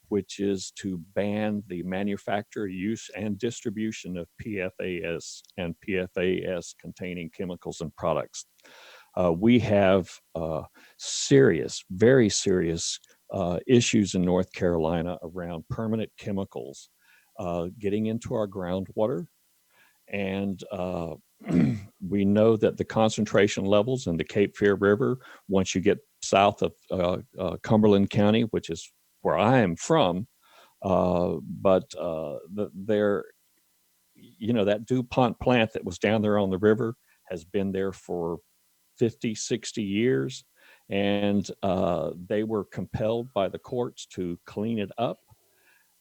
which is to ban the manufacture, use, and distribution of PFAS and PFAS containing chemicals and products. We have serious, very serious issues in North Carolina around permanent chemicals getting into our groundwater. And we know that the concentration levels in the Cape Fear River, once you get south of Cumberland County, which is where I am from, that DuPont plant that was down there on the river has been there for 50, 60 years. And they were compelled by the courts to clean it up.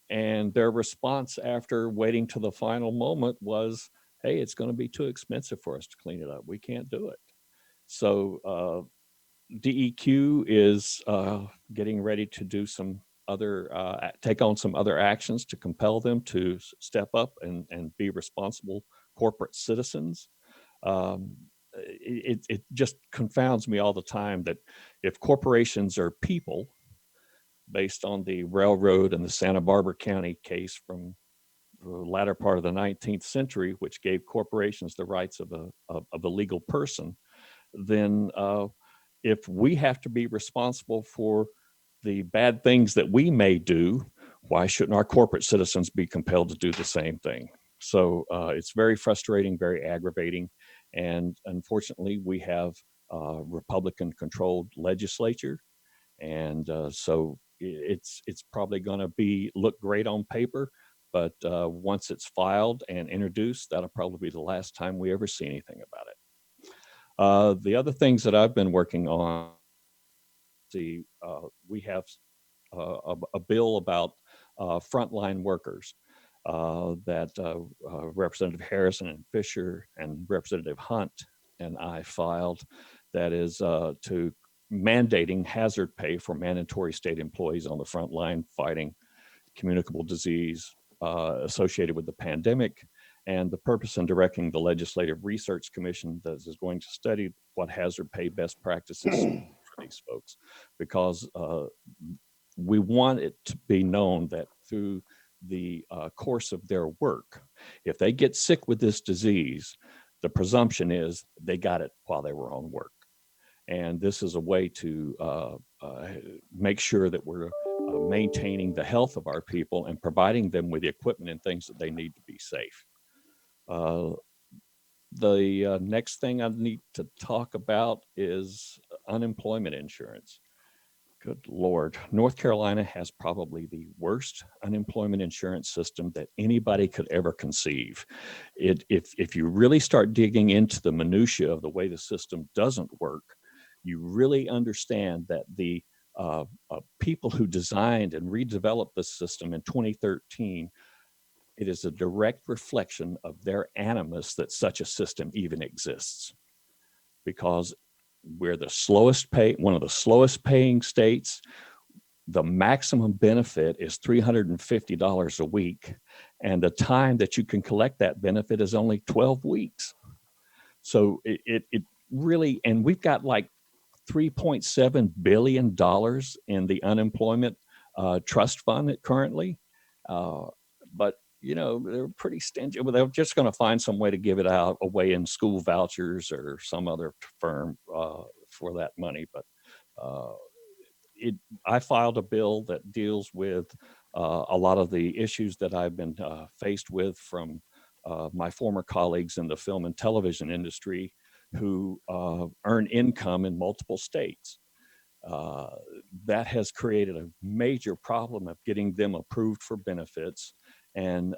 And their response after waiting to the final moment was, hey, it's going to be too expensive for us to clean it up. We can't do it. So DEQ is getting ready to do some take on some other actions to compel them to step up and be responsible corporate citizens. It just confounds me all the time that if corporations are people, based on the railroad and the Santa Barbara County case from the latter part of the 19th century, which gave corporations the rights of a legal person, then if we have to be responsible for the bad things that we may do, why shouldn't our corporate citizens be compelled to do the same thing? So it's very frustrating, very aggravating. And unfortunately, we have a Republican-controlled legislature. And so it's probably going to look great on paper, but once it's filed and introduced, that'll probably be the last time we ever see anything about it. The other things that I've been working on, we have a bill about frontline workers that Representative Harrison and Fisher and Representative Hunt and I filed, that is to mandating hazard pay for mandatory state employees on the front line fighting communicable disease associated with the pandemic. And the purpose in directing the Legislative Research Commission that is going to study what hazard pay best practices for these folks, because we want it to be known that through the course of their work, if they get sick with this disease, the presumption is they got it while they were on work. And this is a way to make sure that we're maintaining the health of our people and providing them with the equipment and things that they need to be safe. The next thing I need to talk about is unemployment insurance. Good Lord, North Carolina has probably the worst unemployment insurance system that anybody could ever conceive. If you really start digging into the minutia of the way the system doesn't work, you really understand that the people who designed and redeveloped the system in 2013, it is a direct reflection of their animus that such a system even exists. Because we're the slowest pay, one of the slowest paying states. The maximum benefit is $350 a week. And the time that you can collect that benefit is only 12 weeks. So it really, and we've got like $3.7 billion in the unemployment trust fund currently. But you know, they're pretty stingy. Well, they're just going to find some way to give it out away in school vouchers or some other firm for that money. But I filed a bill that deals with a lot of the issues that I've been faced with from my former colleagues in the film and television industry who earn income in multiple states. That has created a major problem of getting them approved for benefits and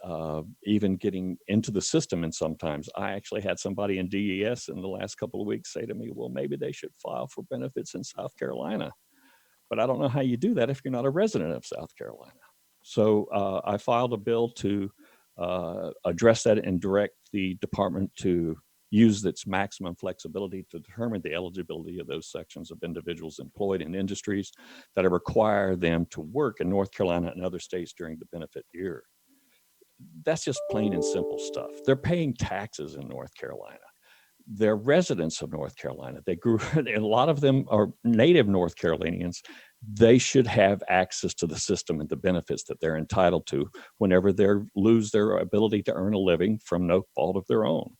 even getting into the system. And sometimes I actually had somebody in DES in the last couple of weeks say to me, well, maybe they should file for benefits in South Carolina. But I don't know how you do that if you're not a resident of South Carolina. So I filed a bill to address that and direct the department to use its maximum flexibility to determine the eligibility of those sections of individuals employed in industries that require them to work in North Carolina and other states during the benefit year. That's just plain and simple stuff. They're paying taxes in North Carolina. They're residents of North Carolina. They grew, and a lot of them are native North Carolinians. They should have access to the system and the benefits that they're entitled to whenever they lose their ability to earn a living from no fault of their own.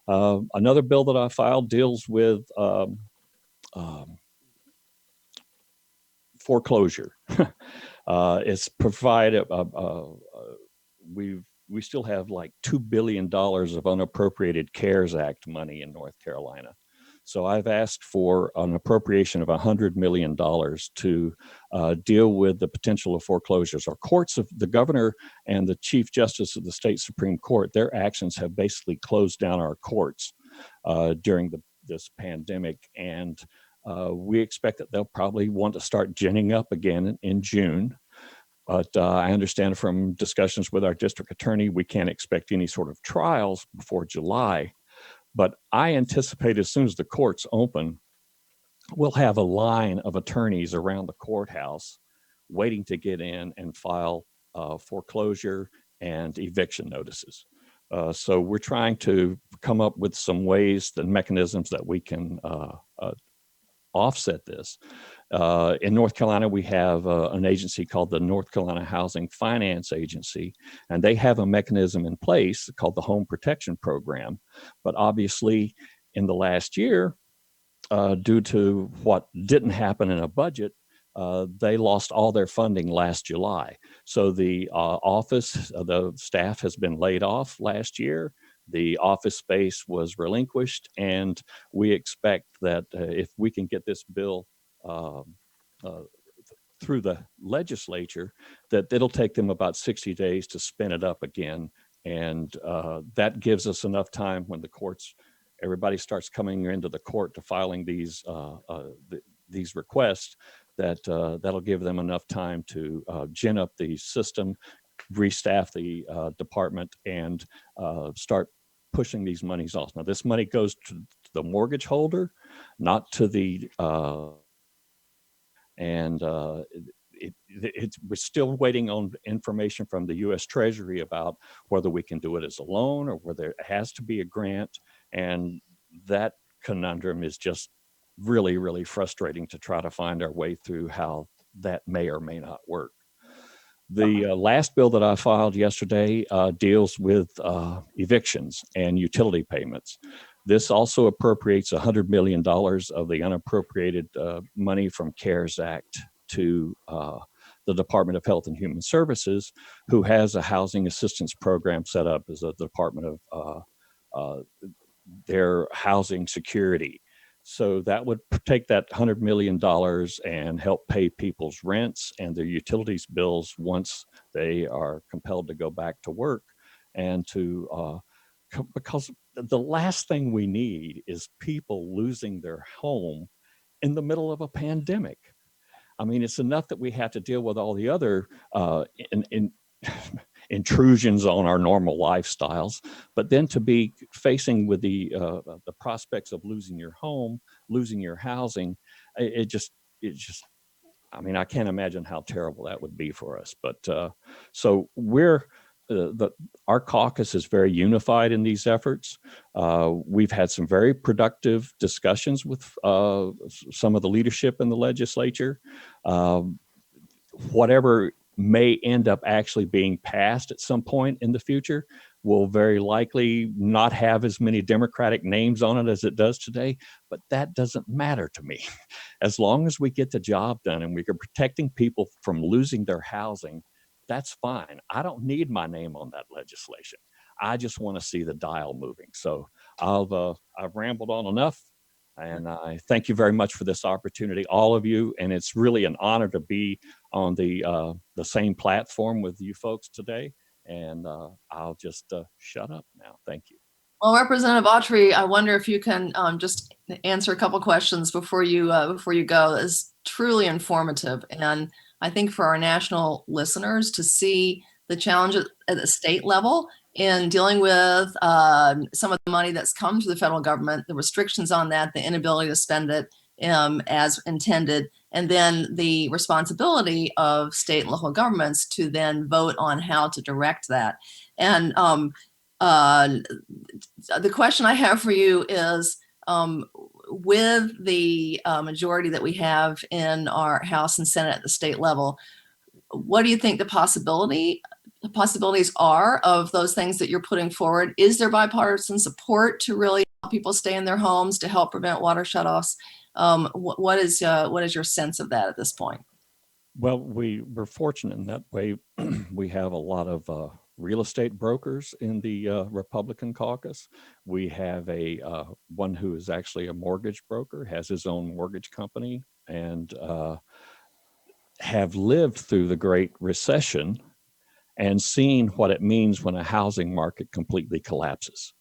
Another bill that I filed deals with foreclosure. It's provided, we still have like $2 billion of unappropriated CARES Act money in North Carolina. So I've asked for an appropriation of $100 million to deal with the potential of foreclosures. Our courts, of the governor and the Chief Justice of the State Supreme Court, their actions have basically closed down our courts during this pandemic. And we expect that they'll probably want to start ginning up again in June. But I understand from discussions with our district attorney, we can't expect any sort of trials before July. But I anticipate as soon as the courts open, we'll have a line of attorneys around the courthouse waiting to get in and file foreclosure and eviction notices. So we're trying to come up with some ways and mechanisms that we can offset this. In North Carolina, we have an agency called the North Carolina Housing Finance Agency, and they have a mechanism in place called the Home Protection Program. But obviously, in the last year, due to what didn't happen in a budget, they lost all their funding last July. So the office, the staff has been laid off last year. The office space was relinquished, and we expect that if we can get this bill uh, through the legislature, that it'll take them about 60 days to spin it up again. And that gives us enough time when the courts, everybody starts coming into the court to filing these requests, that that'll give them enough time to gin up the system, restaff the department, and start pushing these monies off. Now, this money goes to the mortgage holder, not to the we're still waiting on information from the U.S. Treasury about whether we can do it as a loan or whether it has to be a grant. And that conundrum is just really, really frustrating to try to find our way through how that may or may not work. The last bill that I filed yesterday deals with evictions and utility payments. This also appropriates $100 million of the unappropriated money from CARES Act to the Department of Health and Human Services, who has a housing assistance program set up as a department of their housing security. So that would take that $100 million and help pay people's rents and their utilities bills once they are compelled to go back to work. And to because the last thing we need is people losing their home in the middle of a pandemic. I mean, it's enough that we have to deal with all the other intrusions on our normal lifestyles, but then to be facing with the prospects of losing your home, losing your housing, it just, I mean, I can't imagine how terrible that would be for us. But so our caucus is very unified in these efforts. We've had some very productive discussions with some of the leadership in the legislature. Whatever may end up actually being passed at some point in the future will very likely not have as many Democratic names on it as it does today, but that doesn't matter to me. As long as we get the job done and we are protecting people from losing their housing, that's fine. I don't need my name on that legislation. I just want to see the dial moving. So I've rambled on enough, and I thank you very much for this opportunity, all of you. And it's really an honor to be on the same platform with you folks today. And I'll just shut up now. Thank you. Well, Representative Autry, I wonder if you can just answer a couple questions before you go. It's truly informative, and I think for our national listeners to see the challenges at the state level in dealing with some of the money that's come to the federal government, the restrictions on that, the inability to spend it as intended, and then the responsibility of state and local governments to then vote on how to direct that. And the question I have for you is, with the majority that we have in our House and Senate at the state level, what do you think the possibilities are of those things that you're putting forward? Is there bipartisan support to really help people stay in their homes, to help prevent water shutoffs? What is your sense of that at this point? Well, we're fortunate in that way. We have a lot of real estate brokers in the Republican caucus. We have one who is actually a mortgage broker, has his own mortgage company, and have lived through the Great Recession and seen what it means when a housing market completely collapses.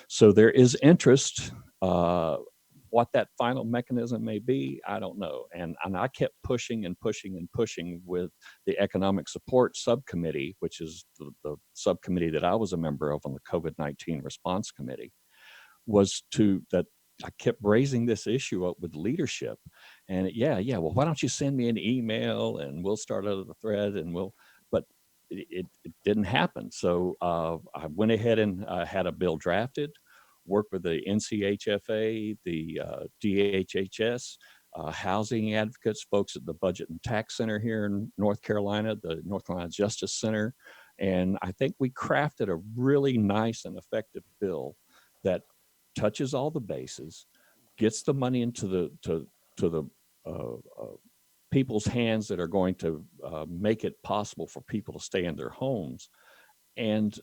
So there is interest. What that final mechanism may be, I don't know. And I kept pushing and pushing and pushing with the Economic Support Subcommittee, which is the subcommittee that I was a member of on the COVID-19 response committee, that I kept raising this issue up with leadership. And well, why don't you send me an email and we'll start out of the thread but it didn't happen. So I went ahead and had a bill drafted, worked with the NCHFA, the DHHS, housing advocates, folks at the Budget and Tax Center here in North Carolina, the North Carolina Justice Center. And I think we crafted a really nice and effective bill that touches all the bases, gets the money into the people's hands that are going to make it possible for people to stay in their homes. And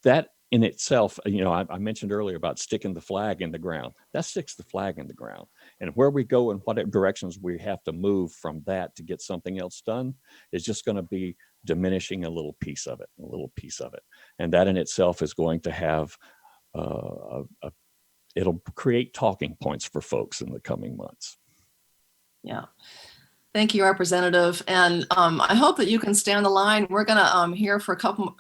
that in itself, I mentioned earlier about sticking the flag in the ground. That sticks the flag in the ground. And where we go and what directions we have to move from that to get something else done is just going to be diminishing a little piece of it. And that in itself is going to have, it'll create talking points for folks in the coming months. Yeah. Thank you, Representative. And I hope that you can stay on the line. We're going to hear for a couple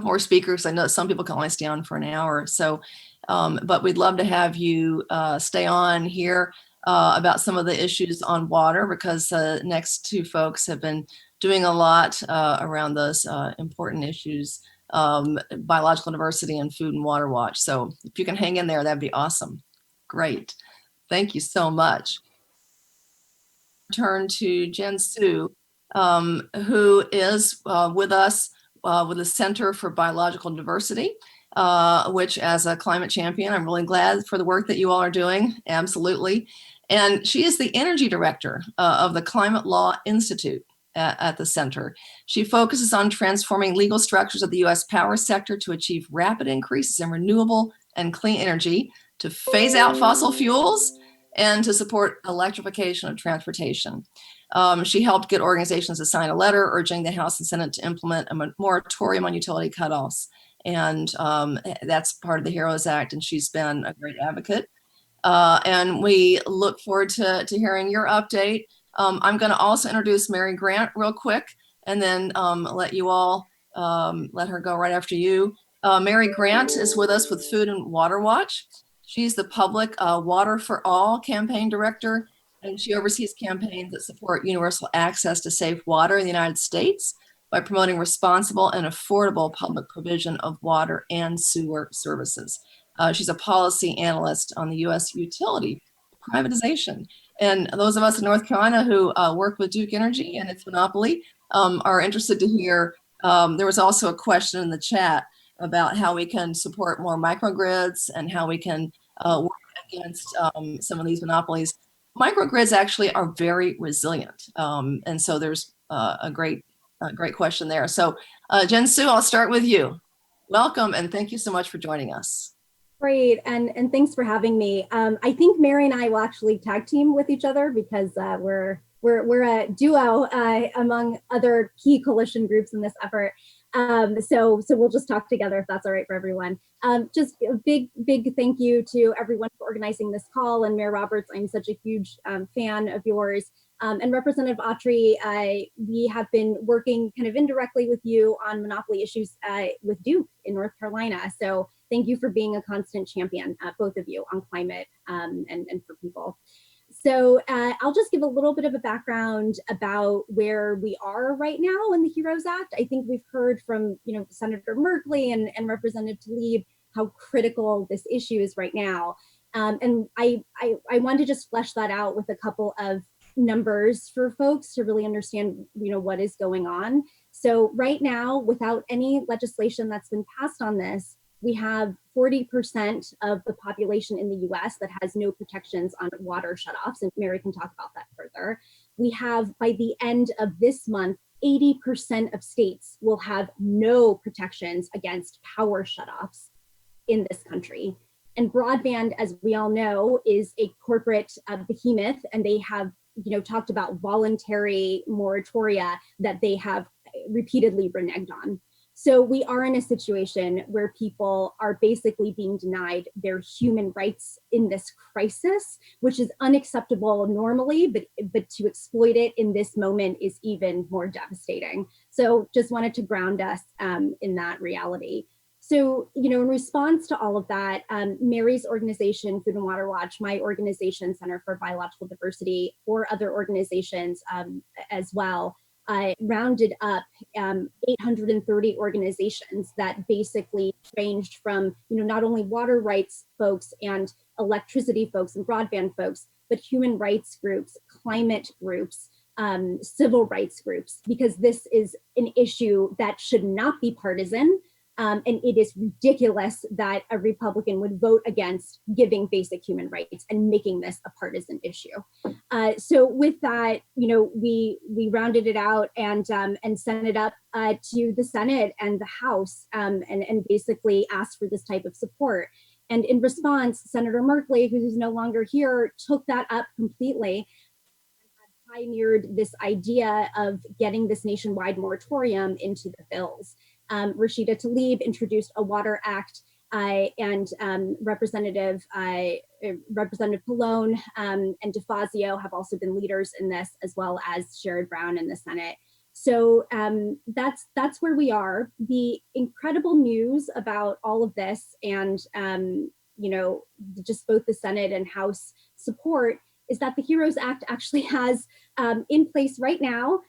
more speakers. I know some people can only stay on for an hour or so, but we'd love to have you stay on here about some of the issues on water, because the next two folks have been doing a lot around those important issues, biological diversity and food and water watch. So if you can hang in there, that'd be awesome. Great. Thank you so much. Turn to Jen Su, who is with us with the Center for Biological Diversity, which as a climate champion, I'm really glad for the work that you all are doing. Absolutely. And she is the energy director of the Climate Law Institute at the center. She focuses on transforming legal structures of the U.S. power sector to achieve rapid increases in renewable and clean energy, to phase out fossil fuels, and to support electrification of transportation. She helped get organizations to sign a letter urging the House and Senate to implement a moratorium on utility cutoffs. And that's part of the HEROES Act, and she's been a great advocate. And we look forward to hearing your update. I'm going to also introduce Mary Grant real quick, and then let you all, let her go right after you. Mary Grant is with us with Food and Water Watch. She's the Public Water for All campaign director, and she oversees campaigns that support universal access to safe water in the United States by promoting responsible and affordable public provision of water and sewer services. She's a policy analyst on the U.S. utility privatization. And those of us in North Carolina who work with Duke Energy and its monopoly are interested to hear. There was also a question in the chat about how we can support more microgrids and how we can work against some of these monopolies. Microgrids actually are very resilient. And so there's a great question there. So Jen Su, I'll start with you. Welcome, and thank you so much for joining us. Great, and thanks for having me. I think Mary and I will actually tag team with each other because we're a duo among other key coalition groups in this effort. So we'll just talk together if that's all right for everyone. Just a big thank you to everyone for organizing this call, and Mayor Roberts, I'm such a huge fan of yours. And Representative Autry, we have been working kind of indirectly with you on monopoly issues with Duke in North Carolina. So thank you for being a constant champion, both of you, on climate and for people. So I'll just give a little bit of a background about where we are right now in the HEROES Act. I think we've heard from Senator Merkley and Representative Tlaib how critical this issue is right now. And I want to just flesh that out with a couple of numbers for folks to really understand what is going on. So right now, without any legislation that's been passed on this, we have 40% of the population in the US that has no protections on water shutoffs, and Mary can talk about that further. We have, by the end of this month, 80% of states will have no protections against power shutoffs in this country. And broadband, as we all know, is a corporate behemoth, and they have talked about voluntary moratoria that they have repeatedly reneged on. So we are in a situation where people are basically being denied their human rights in this crisis, which is unacceptable normally, but to exploit it in this moment is even more devastating. So just wanted to ground us in that reality. So, in response to all of that, Mary's organization, Food and Water Watch, my organization, Center for Biological Diversity, or other organizations as well, rounded up 830 organizations that basically ranged from, not only water rights folks and electricity folks and broadband folks, but human rights groups, climate groups, civil rights groups, because this is an issue that should not be partisan. And it is ridiculous that a Republican would vote against giving basic human rights and making this a partisan issue. So with that, we rounded it out and sent it up to the Senate and the House, and basically asked for this type of support. And in response, Senator Merkley, who's no longer here, took that up completely and pioneered this idea of getting this nationwide moratorium into the bills. Rashida Tlaib introduced a Water Act, and Representative Pallone and DeFazio have also been leaders in this, as well as Sherrod Brown in the Senate. So that's where we are. The incredible news about all of this and just both the Senate and House support is that the HEROES Act actually has in place right now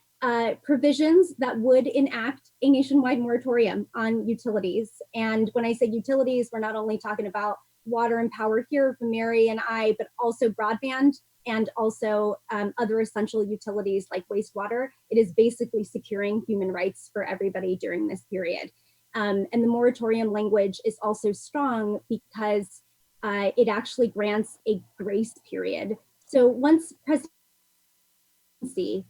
provisions that would enact a nationwide moratorium on utilities. And when I say utilities, we're not only talking about water and power here from Mary and I, but also broadband and also other essential utilities like wastewater. It is basically securing human rights for everybody during this period. And the moratorium language is also strong because it actually grants a grace period. So once presidency,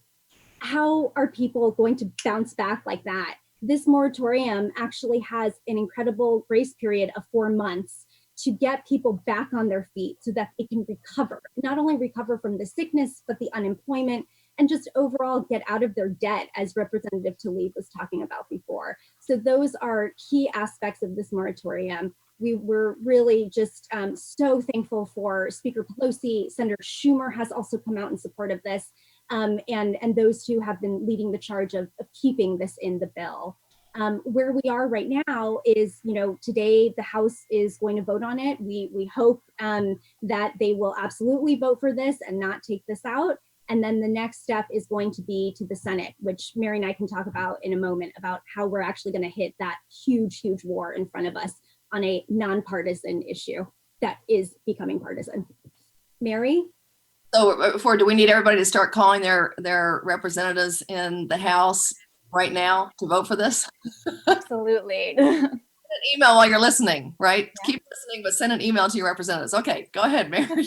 how are people going to bounce back like that? This moratorium actually has an incredible grace period of 4 months to get people back on their feet so that they can recover, not only recover from the sickness, but the unemployment and just overall get out of their debt, as Representative Tlaib was talking about before. So those are key aspects of this moratorium. We were really just so thankful for Speaker Pelosi. Senator Schumer has also come out in support of this. And those two have been leading the charge of keeping this in the bill. Where we are right now is, today the House is going to vote on it. We hope that they will absolutely vote for this and not take this out. And then the next step is going to be to the Senate, which Mary and I can talk about in a moment, about how we're actually going to hit that huge, huge war in front of us on a nonpartisan issue that is becoming partisan. Mary? So before, do we need everybody to start calling their representatives in the House right now to vote for this? Absolutely. Send an email while you're listening, right? Yeah. Keep listening, but send an email to your representatives. Okay, go ahead, Mary.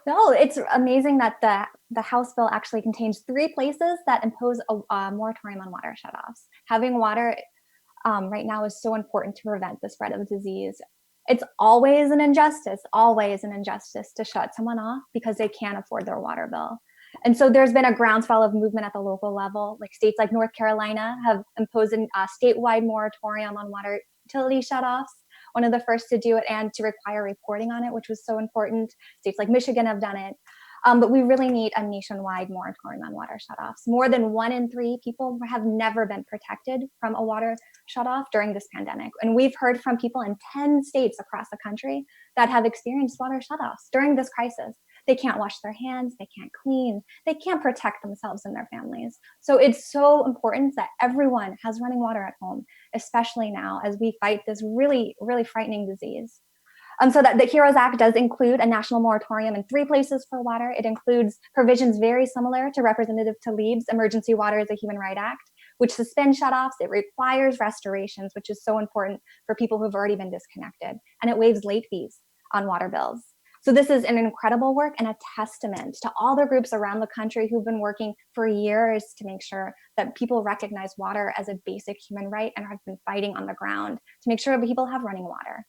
No, it's amazing that the House bill actually contains 3 places that impose a moratorium on water shutoffs. Having water right now is so important to prevent the spread of disease. It's always an injustice to shut someone off because they can't afford their water bill. And so there's been a groundswell of movement at the local level. Like states like North Carolina have imposed a statewide moratorium on water utility shutoffs, one of the first to do it and to require reporting on it, which was so important. States like Michigan have done it. But we really need a nationwide moratorium on water shutoffs. More than 1 in 3 people have never been protected from a water shutoff during this pandemic. And we've heard from people in 10 states across the country that have experienced water shutoffs during this crisis. They can't wash their hands, they can't clean, they can't protect themselves and their families. So it's so important that everyone has running water at home, especially now as we fight this really, really frightening disease. So that the HEROES Act does include a national moratorium in 3 places for water. It includes provisions very similar to Representative Tlaib's Emergency Water is a Human Right Act, which suspends shutoffs. It requires restorations, which is so important for people who've already been disconnected. And it waives late fees on water bills. So this is an incredible work and a testament to all the groups around the country who've been working for years to make sure that people recognize water as a basic human right and have been fighting on the ground to make sure people have running water.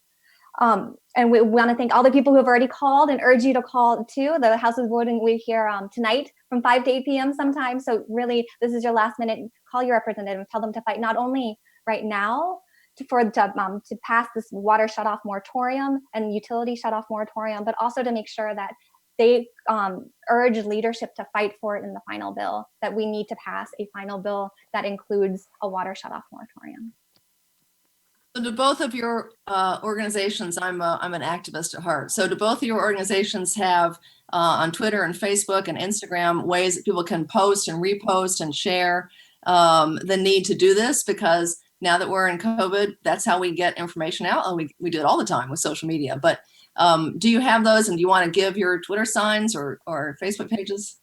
And we want to thank all the people who have already called and urge you to call too. The House is voting. We're here tonight from 5 to 8 p.m. sometime. So really, this is your last minute. Call your representative and tell them to fight not only right now to pass this water shutoff moratorium and utility shutoff moratorium, but also to make sure that they urge leadership to fight for it in the final bill, that we need to pass a final bill that includes a water shutoff moratorium. So do both of your organizations, I'm an activist at heart. So do both of your organizations have on Twitter and Facebook and Instagram ways that people can post and repost and share the need to do this? Because now that we're in COVID, that's how we get information out. And we do it all the time with social media. But do you have those, and do you want to give your Twitter signs or Facebook pages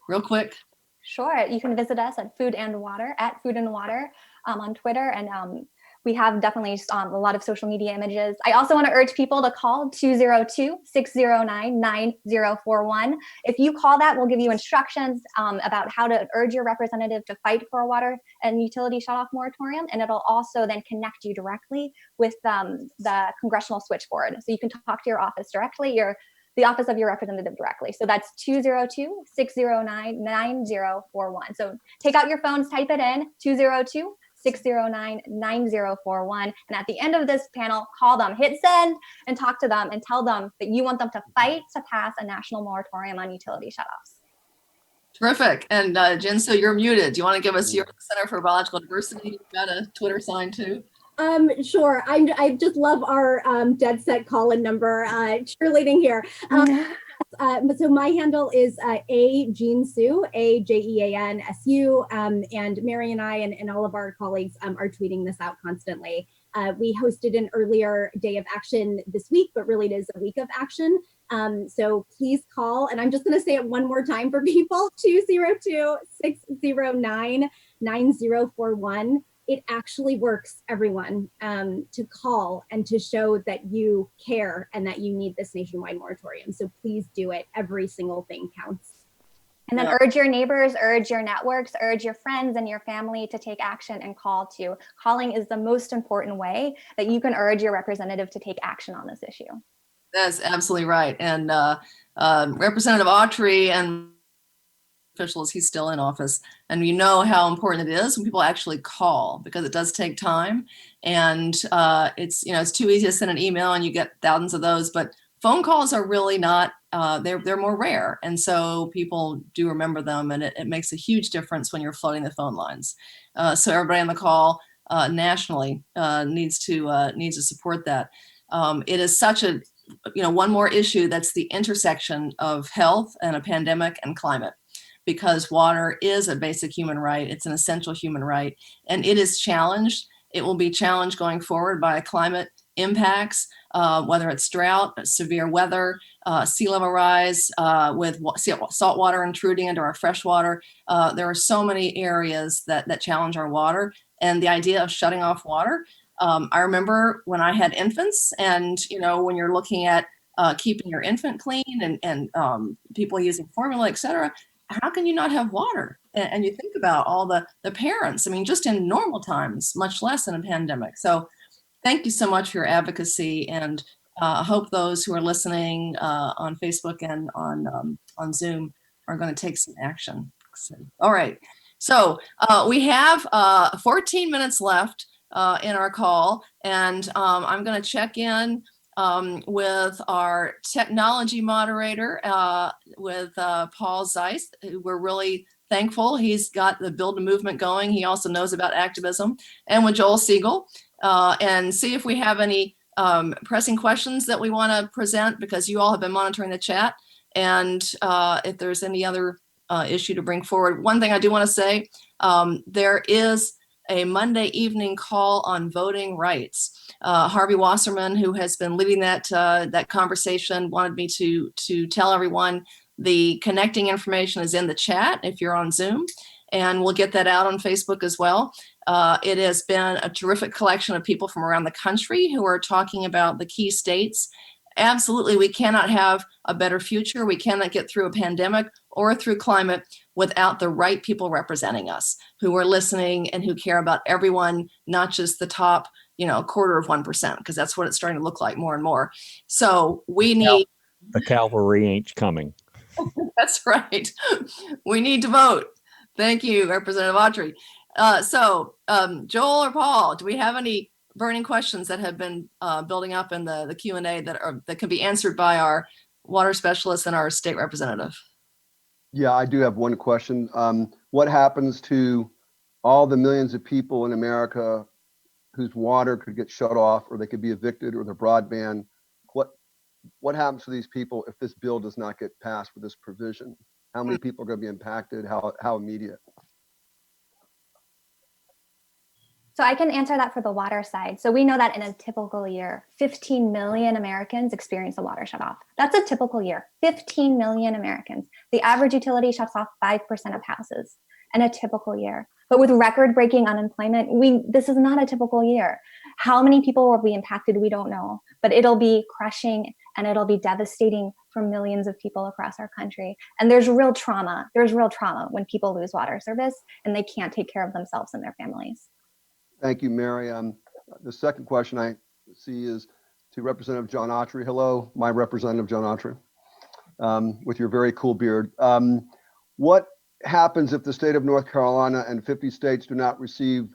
real quick? Sure. You can visit us at Food and Water on Twitter. And We have definitely a lot of social media images. I also want to urge people to call 202-609-9041. If you call that, we'll give you instructions about how to urge your representative to fight for a water and utility shutoff moratorium, and it'll also then connect you directly with the congressional switchboard. So you can talk to your office directly, the office of your representative directly. So that's 202-609-9041. So take out your phones, type it in, 202-609-9041. And at the end of this panel, call them, hit send, and talk to them and tell them that you want them to fight to pass a national moratorium on utility shutoffs. Terrific. And Jen, so you're muted. Do you want to give us your Center for Biological Diversity? You've got a Twitter sign too. Sure. I just love our dead set call-in number, cheerleading here. So my handle is AJeanSue, AJeanSU, and Mary and I and all of our colleagues are tweeting this out constantly. We hosted an earlier day of action this week, but really it is a week of action. So please call, and I'm just going to say it one more time for people, 202-609-9041. It actually works, everyone, to call and to show that you care and that you need this nationwide moratorium. So please do it. Every single thing counts. And then urge your neighbors, urge your networks, urge your friends and your family to take action and call too. Calling is the most important way that you can urge your representative to take action on this issue. That's absolutely right. And Representative Autry and officials, he's still in office, and you know how important it is when people actually call, because it does take time, and it's too easy to send an email and you get thousands of those, but phone calls are really not, they're more rare, and so people do remember them, and it makes a huge difference when you're flooding the phone lines. So everybody on the call nationally needs to support that. It is such a one more issue that's the intersection of health and a pandemic and climate, because water is a basic human right. It's an essential human right, and it is challenged. It will be challenged going forward by climate impacts, whether it's drought, severe weather, sea level rise, with salt water intruding into our fresh water. There are so many areas that challenge our water, and the idea of shutting off water. I remember when I had infants, and when you're looking at keeping your infant clean and people using formula, et cetera, how can you not have water? And you think about all the parents, just in normal times, much less in a pandemic. So thank you so much for your advocacy, and I hope those who are listening on Facebook and on Zoom are going to take some action. So, all right. So we have 14 minutes left in our call, and I'm going to check in with our technology moderator, with Paul Zeiss. We're really thankful. He's got the Build a Movement going. He also knows about activism, and with Joel Siegel, and see if we have any pressing questions that we want to present, because you all have been monitoring the chat, and if there's any other issue to bring forward. One thing I do want to say, there is a Monday evening call on voting rights. Harvey Wasserman, who has been leading that conversation, wanted me to tell everyone the connecting information is in the chat if you're on Zoom, and we'll get that out on Facebook as well. It has been a terrific collection of people from around the country who are talking about the key states. Absolutely, we cannot have a better future. We cannot get through a pandemic or through climate without the right people representing us, who are listening and who care about everyone, not just the top, 1/4%, because that's what it's starting to look like more and more. So we need— The cavalry ain't coming. That's right. We need to vote. Thank you, Representative Autry. So Joel or Paul, do we have any burning questions that have been building up in the Q&A that can be answered by our water specialist and our state representative? Yeah, I do have one question. What happens to all the millions of people in America whose water could get shut off, or they could be evicted, or their broadband? What happens to these people if this bill does not get passed with this provision? How many people are going to be impacted? How immediate? So I can answer that for the water side. So we know that in a typical year, 15 million Americans experience a water shutoff. That's a typical year, 15 million Americans. The average utility shuts off 5% of houses in a typical year. But with record-breaking unemployment, this is not a typical year. How many people will be impacted, we don't know, but it'll be crushing and it'll be devastating for millions of people across our country. And there's real trauma. There's real trauma when people lose water service and they can't take care of themselves and their families. Thank you, Mary. The second question I see is to Representative John Autry. Hello, my Representative John Autry, with your very cool beard. What happens if the state of North Carolina and 50 states do not receive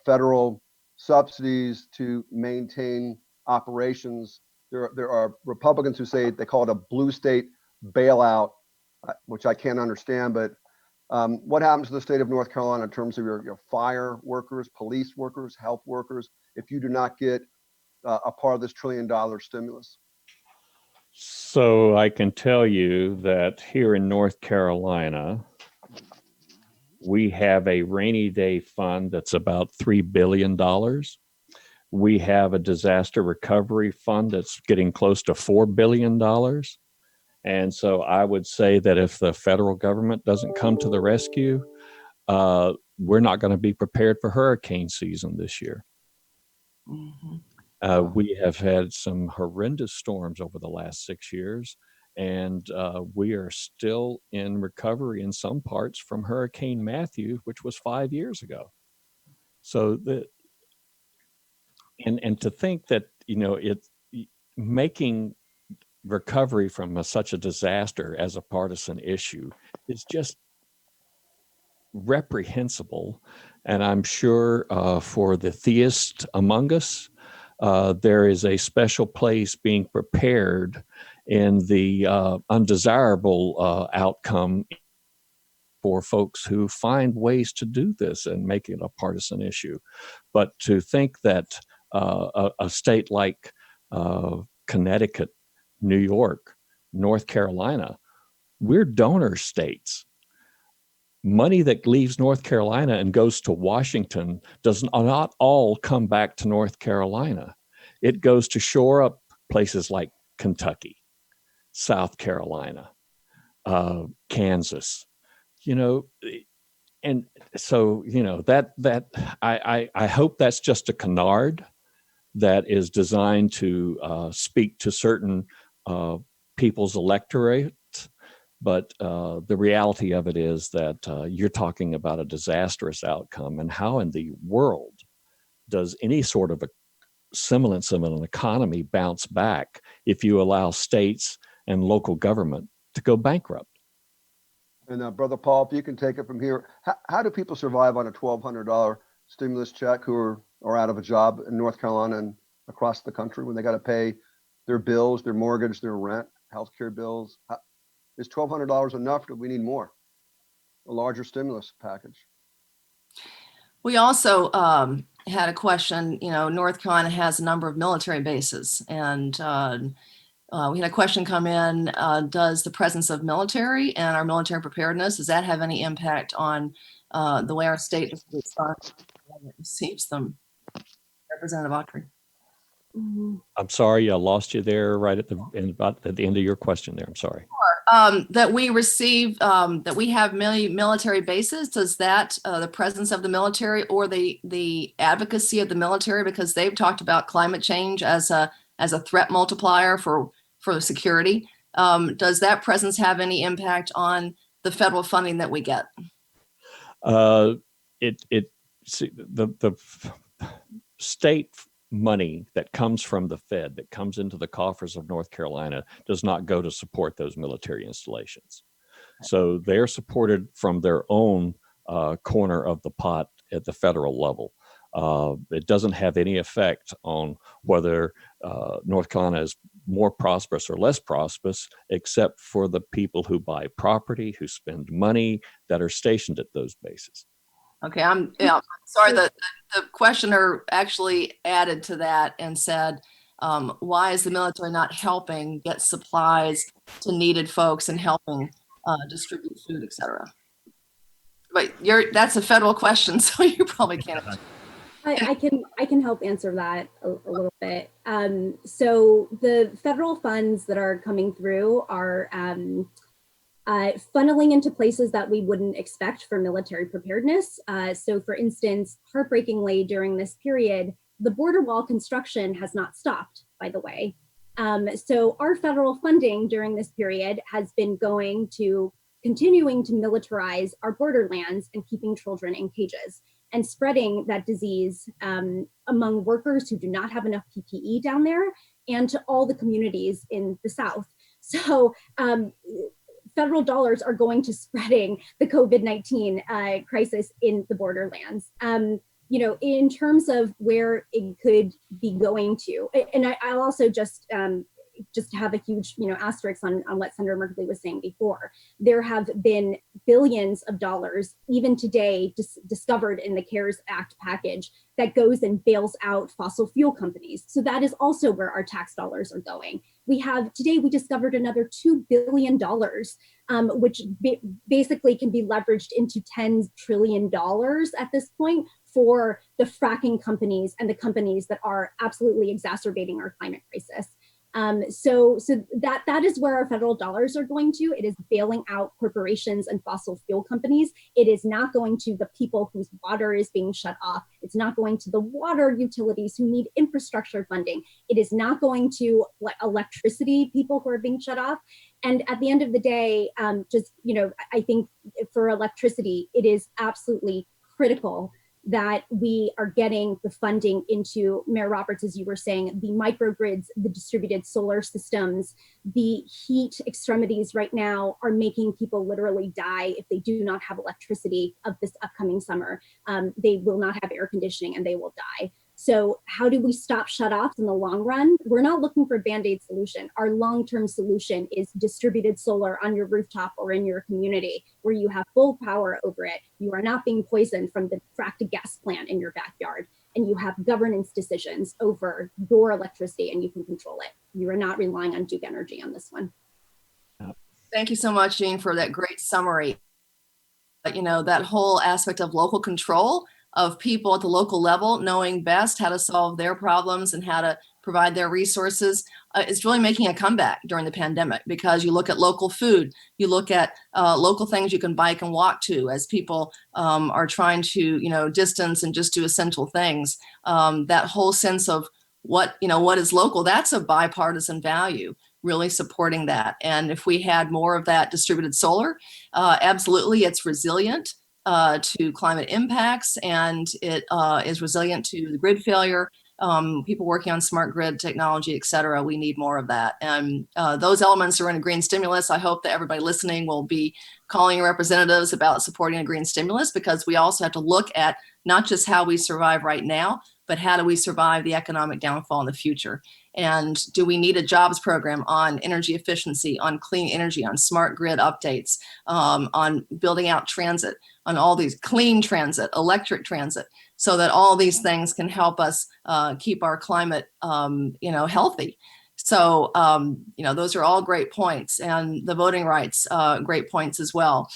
federal subsidies to maintain operations? There are Republicans who say they call it a blue state bailout, which I can't understand, but what happens to the state of North Carolina in terms of your fire workers, police workers, health workers, if you do not get a part of this $1 trillion stimulus? So I can tell you that here in North Carolina, we have a rainy day fund that's about $3 billion. We have a disaster recovery fund that's getting close to $4 billion. And so I would say that if the federal government doesn't come to the rescue, we're not going to be prepared for hurricane season this year. We have had some horrendous storms over the last 6 years, and we are still in recovery in some parts from Hurricane Matthew, which was 5 years ago. So and to think that, it's making recovery from such a disaster as a partisan issue is just reprehensible. And I'm sure for the theist among us, there is a special place being prepared in the undesirable outcome for folks who find ways to do this and make it a partisan issue. But to think that a state like Connecticut, New York, North Carolina, we're donor states. Money that leaves North Carolina and goes to Washington does not all come back to North Carolina. It goes to shore up places like Kentucky, South Carolina, Kansas, and so, that I hope that's just a canard that is designed to speak to certain people's electorate. But the reality of it is that you're talking about a disastrous outcome. And how in the world does any sort of a semblance of an economy bounce back if you allow states and local government to go bankrupt? And Brother Paul, if you can take it from here, how do people survive on a $1,200 stimulus check who are out of a job in North Carolina and across the country when they got to pay their bills, their mortgage, their rent, healthcare bills? Is $1,200 enough? Do we need more? A larger stimulus package? We also had a question, North Carolina has a number of military bases, and we had a question come in, does the presence of military and our military preparedness, does that have any impact on the way our state responds when it receives them? Representative Autry. I'm sorry, I lost you there right at the end of your question there. I'm sorry. That we receive, that we have many military bases. Does that, the presence of the military or the advocacy of the military, because they've talked about climate change as a threat multiplier for security. Does that presence have any impact on the federal funding that we get? The state money that comes from the Fed, that comes into the coffers of North Carolina, does not go to support those military installations. So they're supported from their own corner of the pot at the federal level. It doesn't have any effect on whether North Carolina is more prosperous or less prosperous, except for the people who buy property, who spend money, that are stationed at those bases. Okay, I'm sorry. The questioner actually added to that and said, why is the military not helping get supplies to needed folks and helping distribute food, et cetera? But that's a federal question, so you probably can't. I can help answer that a little bit. So the federal funds that are coming through are funneling into places that we wouldn't expect for military preparedness. So for instance, heartbreakingly during this period, the border wall construction has not stopped, by the way. So our federal funding during this period has been going to continuing to militarize our borderlands and keeping children in cages and spreading that disease among workers who do not have enough PPE down there and to all the communities in the South. So federal dollars are going to spreading the COVID-19 crisis in the borderlands. You know, in terms of where it could be going to, and I'll also just have a huge, asterisk on what Senator Merkley was saying before. There have been billions of dollars, even today, discovered in the CARES Act package that goes and bails out fossil fuel companies. So that is also where our tax dollars are going. Today we discovered another $2 billion, which basically can be leveraged into $10 trillion at this point for the fracking companies and the companies that are absolutely exacerbating our climate crisis. So that is where our federal dollars are going to. It is bailing out corporations and fossil fuel companies. It is not going to the people whose water is being shut off. It's not going to the water utilities who need infrastructure funding. It is not going to electricity people who are being shut off. And at the end of the day, I think for electricity, it is absolutely critical that we are getting the funding into, Mayor Roberts, as you were saying, the microgrids, the distributed solar systems. The heat extremities right now are making people literally die if they do not have electricity of this upcoming summer. They will not have air conditioning and they will die. So how do we stop shutoffs in the long run? We're not looking for a Band-Aid solution. Our long-term solution is distributed solar on your rooftop or in your community where you have full power over it. You are not being poisoned from the fracked gas plant in your backyard, and you have governance decisions over your electricity and you can control it. You are not relying on Duke Energy on this one. Thank you so much, Jean, for that great summary. That whole aspect of local control, of people at the local level knowing best how to solve their problems and how to provide their resources is really making a comeback during the pandemic, because you look at local food, you look at local things you can bike and walk to as people are trying to, distance and just do essential things. That whole sense of what is local, that's a bipartisan value, really supporting that. And if we had more of that distributed solar, absolutely, it's resilient to climate impacts, and it is resilient to the grid failure. People working on smart grid technology, et cetera. We need more of that. And those elements are in a green stimulus. I hope that everybody listening will be calling your representatives about supporting a green stimulus, because we also have to look at not just how we survive right now, but how do we survive the economic downfall in the future? And do we need a jobs program on energy efficiency, on clean energy, on smart grid updates, on building out transit, on all these clean transit, electric transit, so that all these things can help us keep our climate, healthy. So, those are all great points, and the voting rights, great points as well.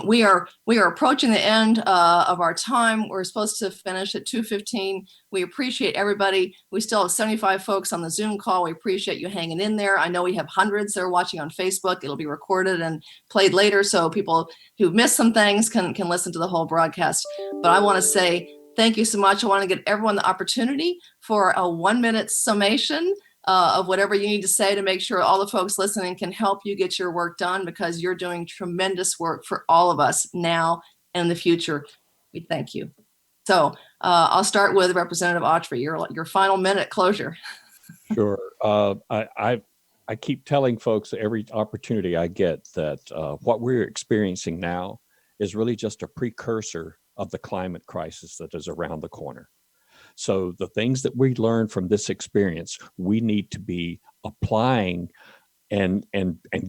We are approaching the end of our time. We're supposed to finish at 2:15. We appreciate everybody. We still have 75 folks on the Zoom call. We appreciate you hanging in there. I know we have hundreds that are watching on Facebook. It'll be recorded and played later, so people who've missed some things can listen to the whole broadcast. But I want to say thank you so much. I want to give everyone the opportunity for a 1-minute summation of whatever you need to say to make sure all the folks listening can help you get your work done, because you're doing tremendous work for all of us now and in the future. We thank you. So I'll start with Representative Autry, your final minute closure. Sure. I keep telling folks every opportunity I get that what we're experiencing now is really just a precursor of the climate crisis that is around the corner. So the things that we learned from this experience, we need to be applying and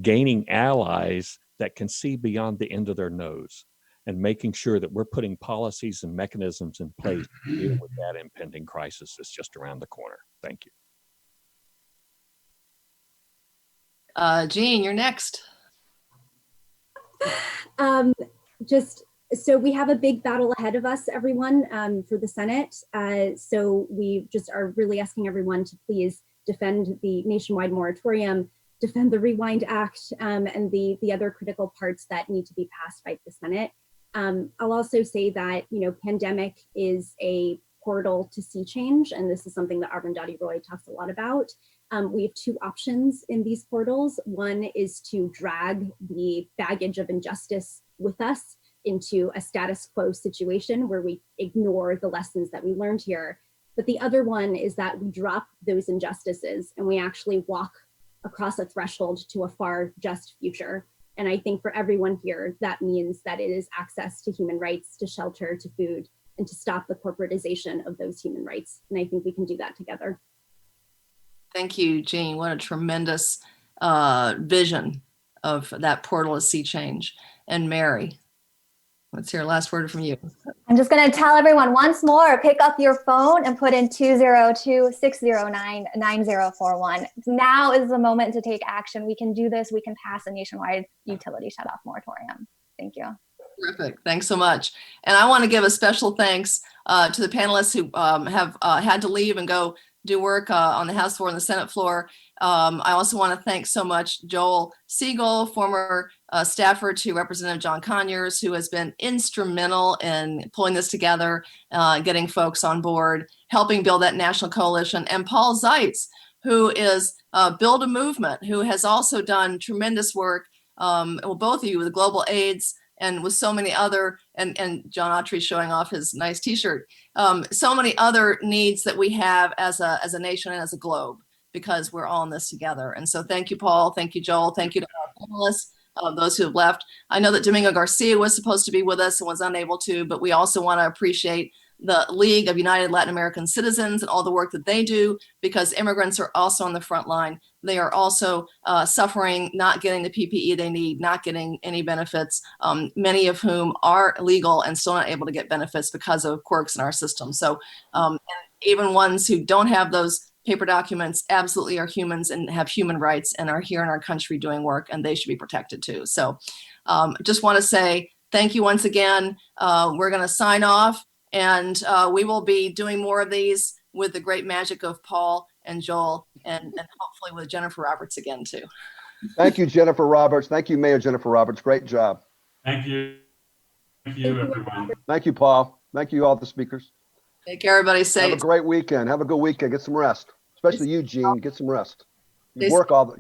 gaining allies that can see beyond the end of their nose, and making sure that we're putting policies and mechanisms in place to deal with that impending crisis that's just around the corner. Thank you. Jean, you're next. So we have a big battle ahead of us, everyone, for the Senate. So we just are really asking everyone to please defend the nationwide moratorium, defend the Rewind Act, and the other critical parts that need to be passed by the Senate. I'll also say that, pandemic is a portal to sea change, and this is something that Arundhati Roy talks a lot about. We have two options in these portals. One is to drag the baggage of injustice with us into a status quo situation where we ignore the lessons that we learned here. But the other one is that we drop those injustices and we actually walk across a threshold to a far just future. And I think for everyone here, that means that it is access to human rights, to shelter, to food, and to stop the corporatization of those human rights. And I think we can do that together. Thank you, Jean. What a tremendous vision of that portal of sea change. And Mary, let's hear a last word from you. I'm just going to tell everyone once more, pick up your phone and put in 202-609-9041. Now is the moment to take action. We can do this. We can pass a nationwide utility shutoff moratorium. Thank you. Terrific. Thanks so much. And I want to give a special thanks to the panelists who have had to leave and go do work on the House floor and the Senate floor. I also want to thank so much Joel Siegel, former staffer to Representative John Conyers, who has been instrumental in pulling this together, getting folks on board, helping build that national coalition, and Paul Zeitz, who is Build a Movement, who has also done tremendous work, well, both of you with Global AIDS and with so many other, and John Autry showing off his nice t-shirt, so many other needs that we have as a nation and as a globe, because we're all in this together. And so thank you, Paul. Thank you, Joel. Thank you to our panelists, those who have left. I know that Domingo Garcia was supposed to be with us and was unable to, but we also want to appreciate the League of United Latin American Citizens and all the work that they do, because immigrants are also on the front line. They are also suffering, not getting the PPE they need, not getting any benefits, many of whom are legal and still not able to get benefits because of quirks in our system. So and even ones who don't have those paper documents absolutely are humans and have human rights and are here in our country doing work, and they should be protected too. So just want to say thank you once again. We're going to sign off. And we will be doing more of these with the great magic of Paul and Joel, and hopefully with Jennifer Roberts again too. Thank you, Jennifer Roberts. Thank you, Mayor Jennifer Roberts. Great job. Thank you. Thank you, everyone. Thank you, Paul. Thank you, all the speakers. Make everybody safe. Have a great weekend. Have a good weekend. Get some rest, especially you, Gene. Get some rest. You work all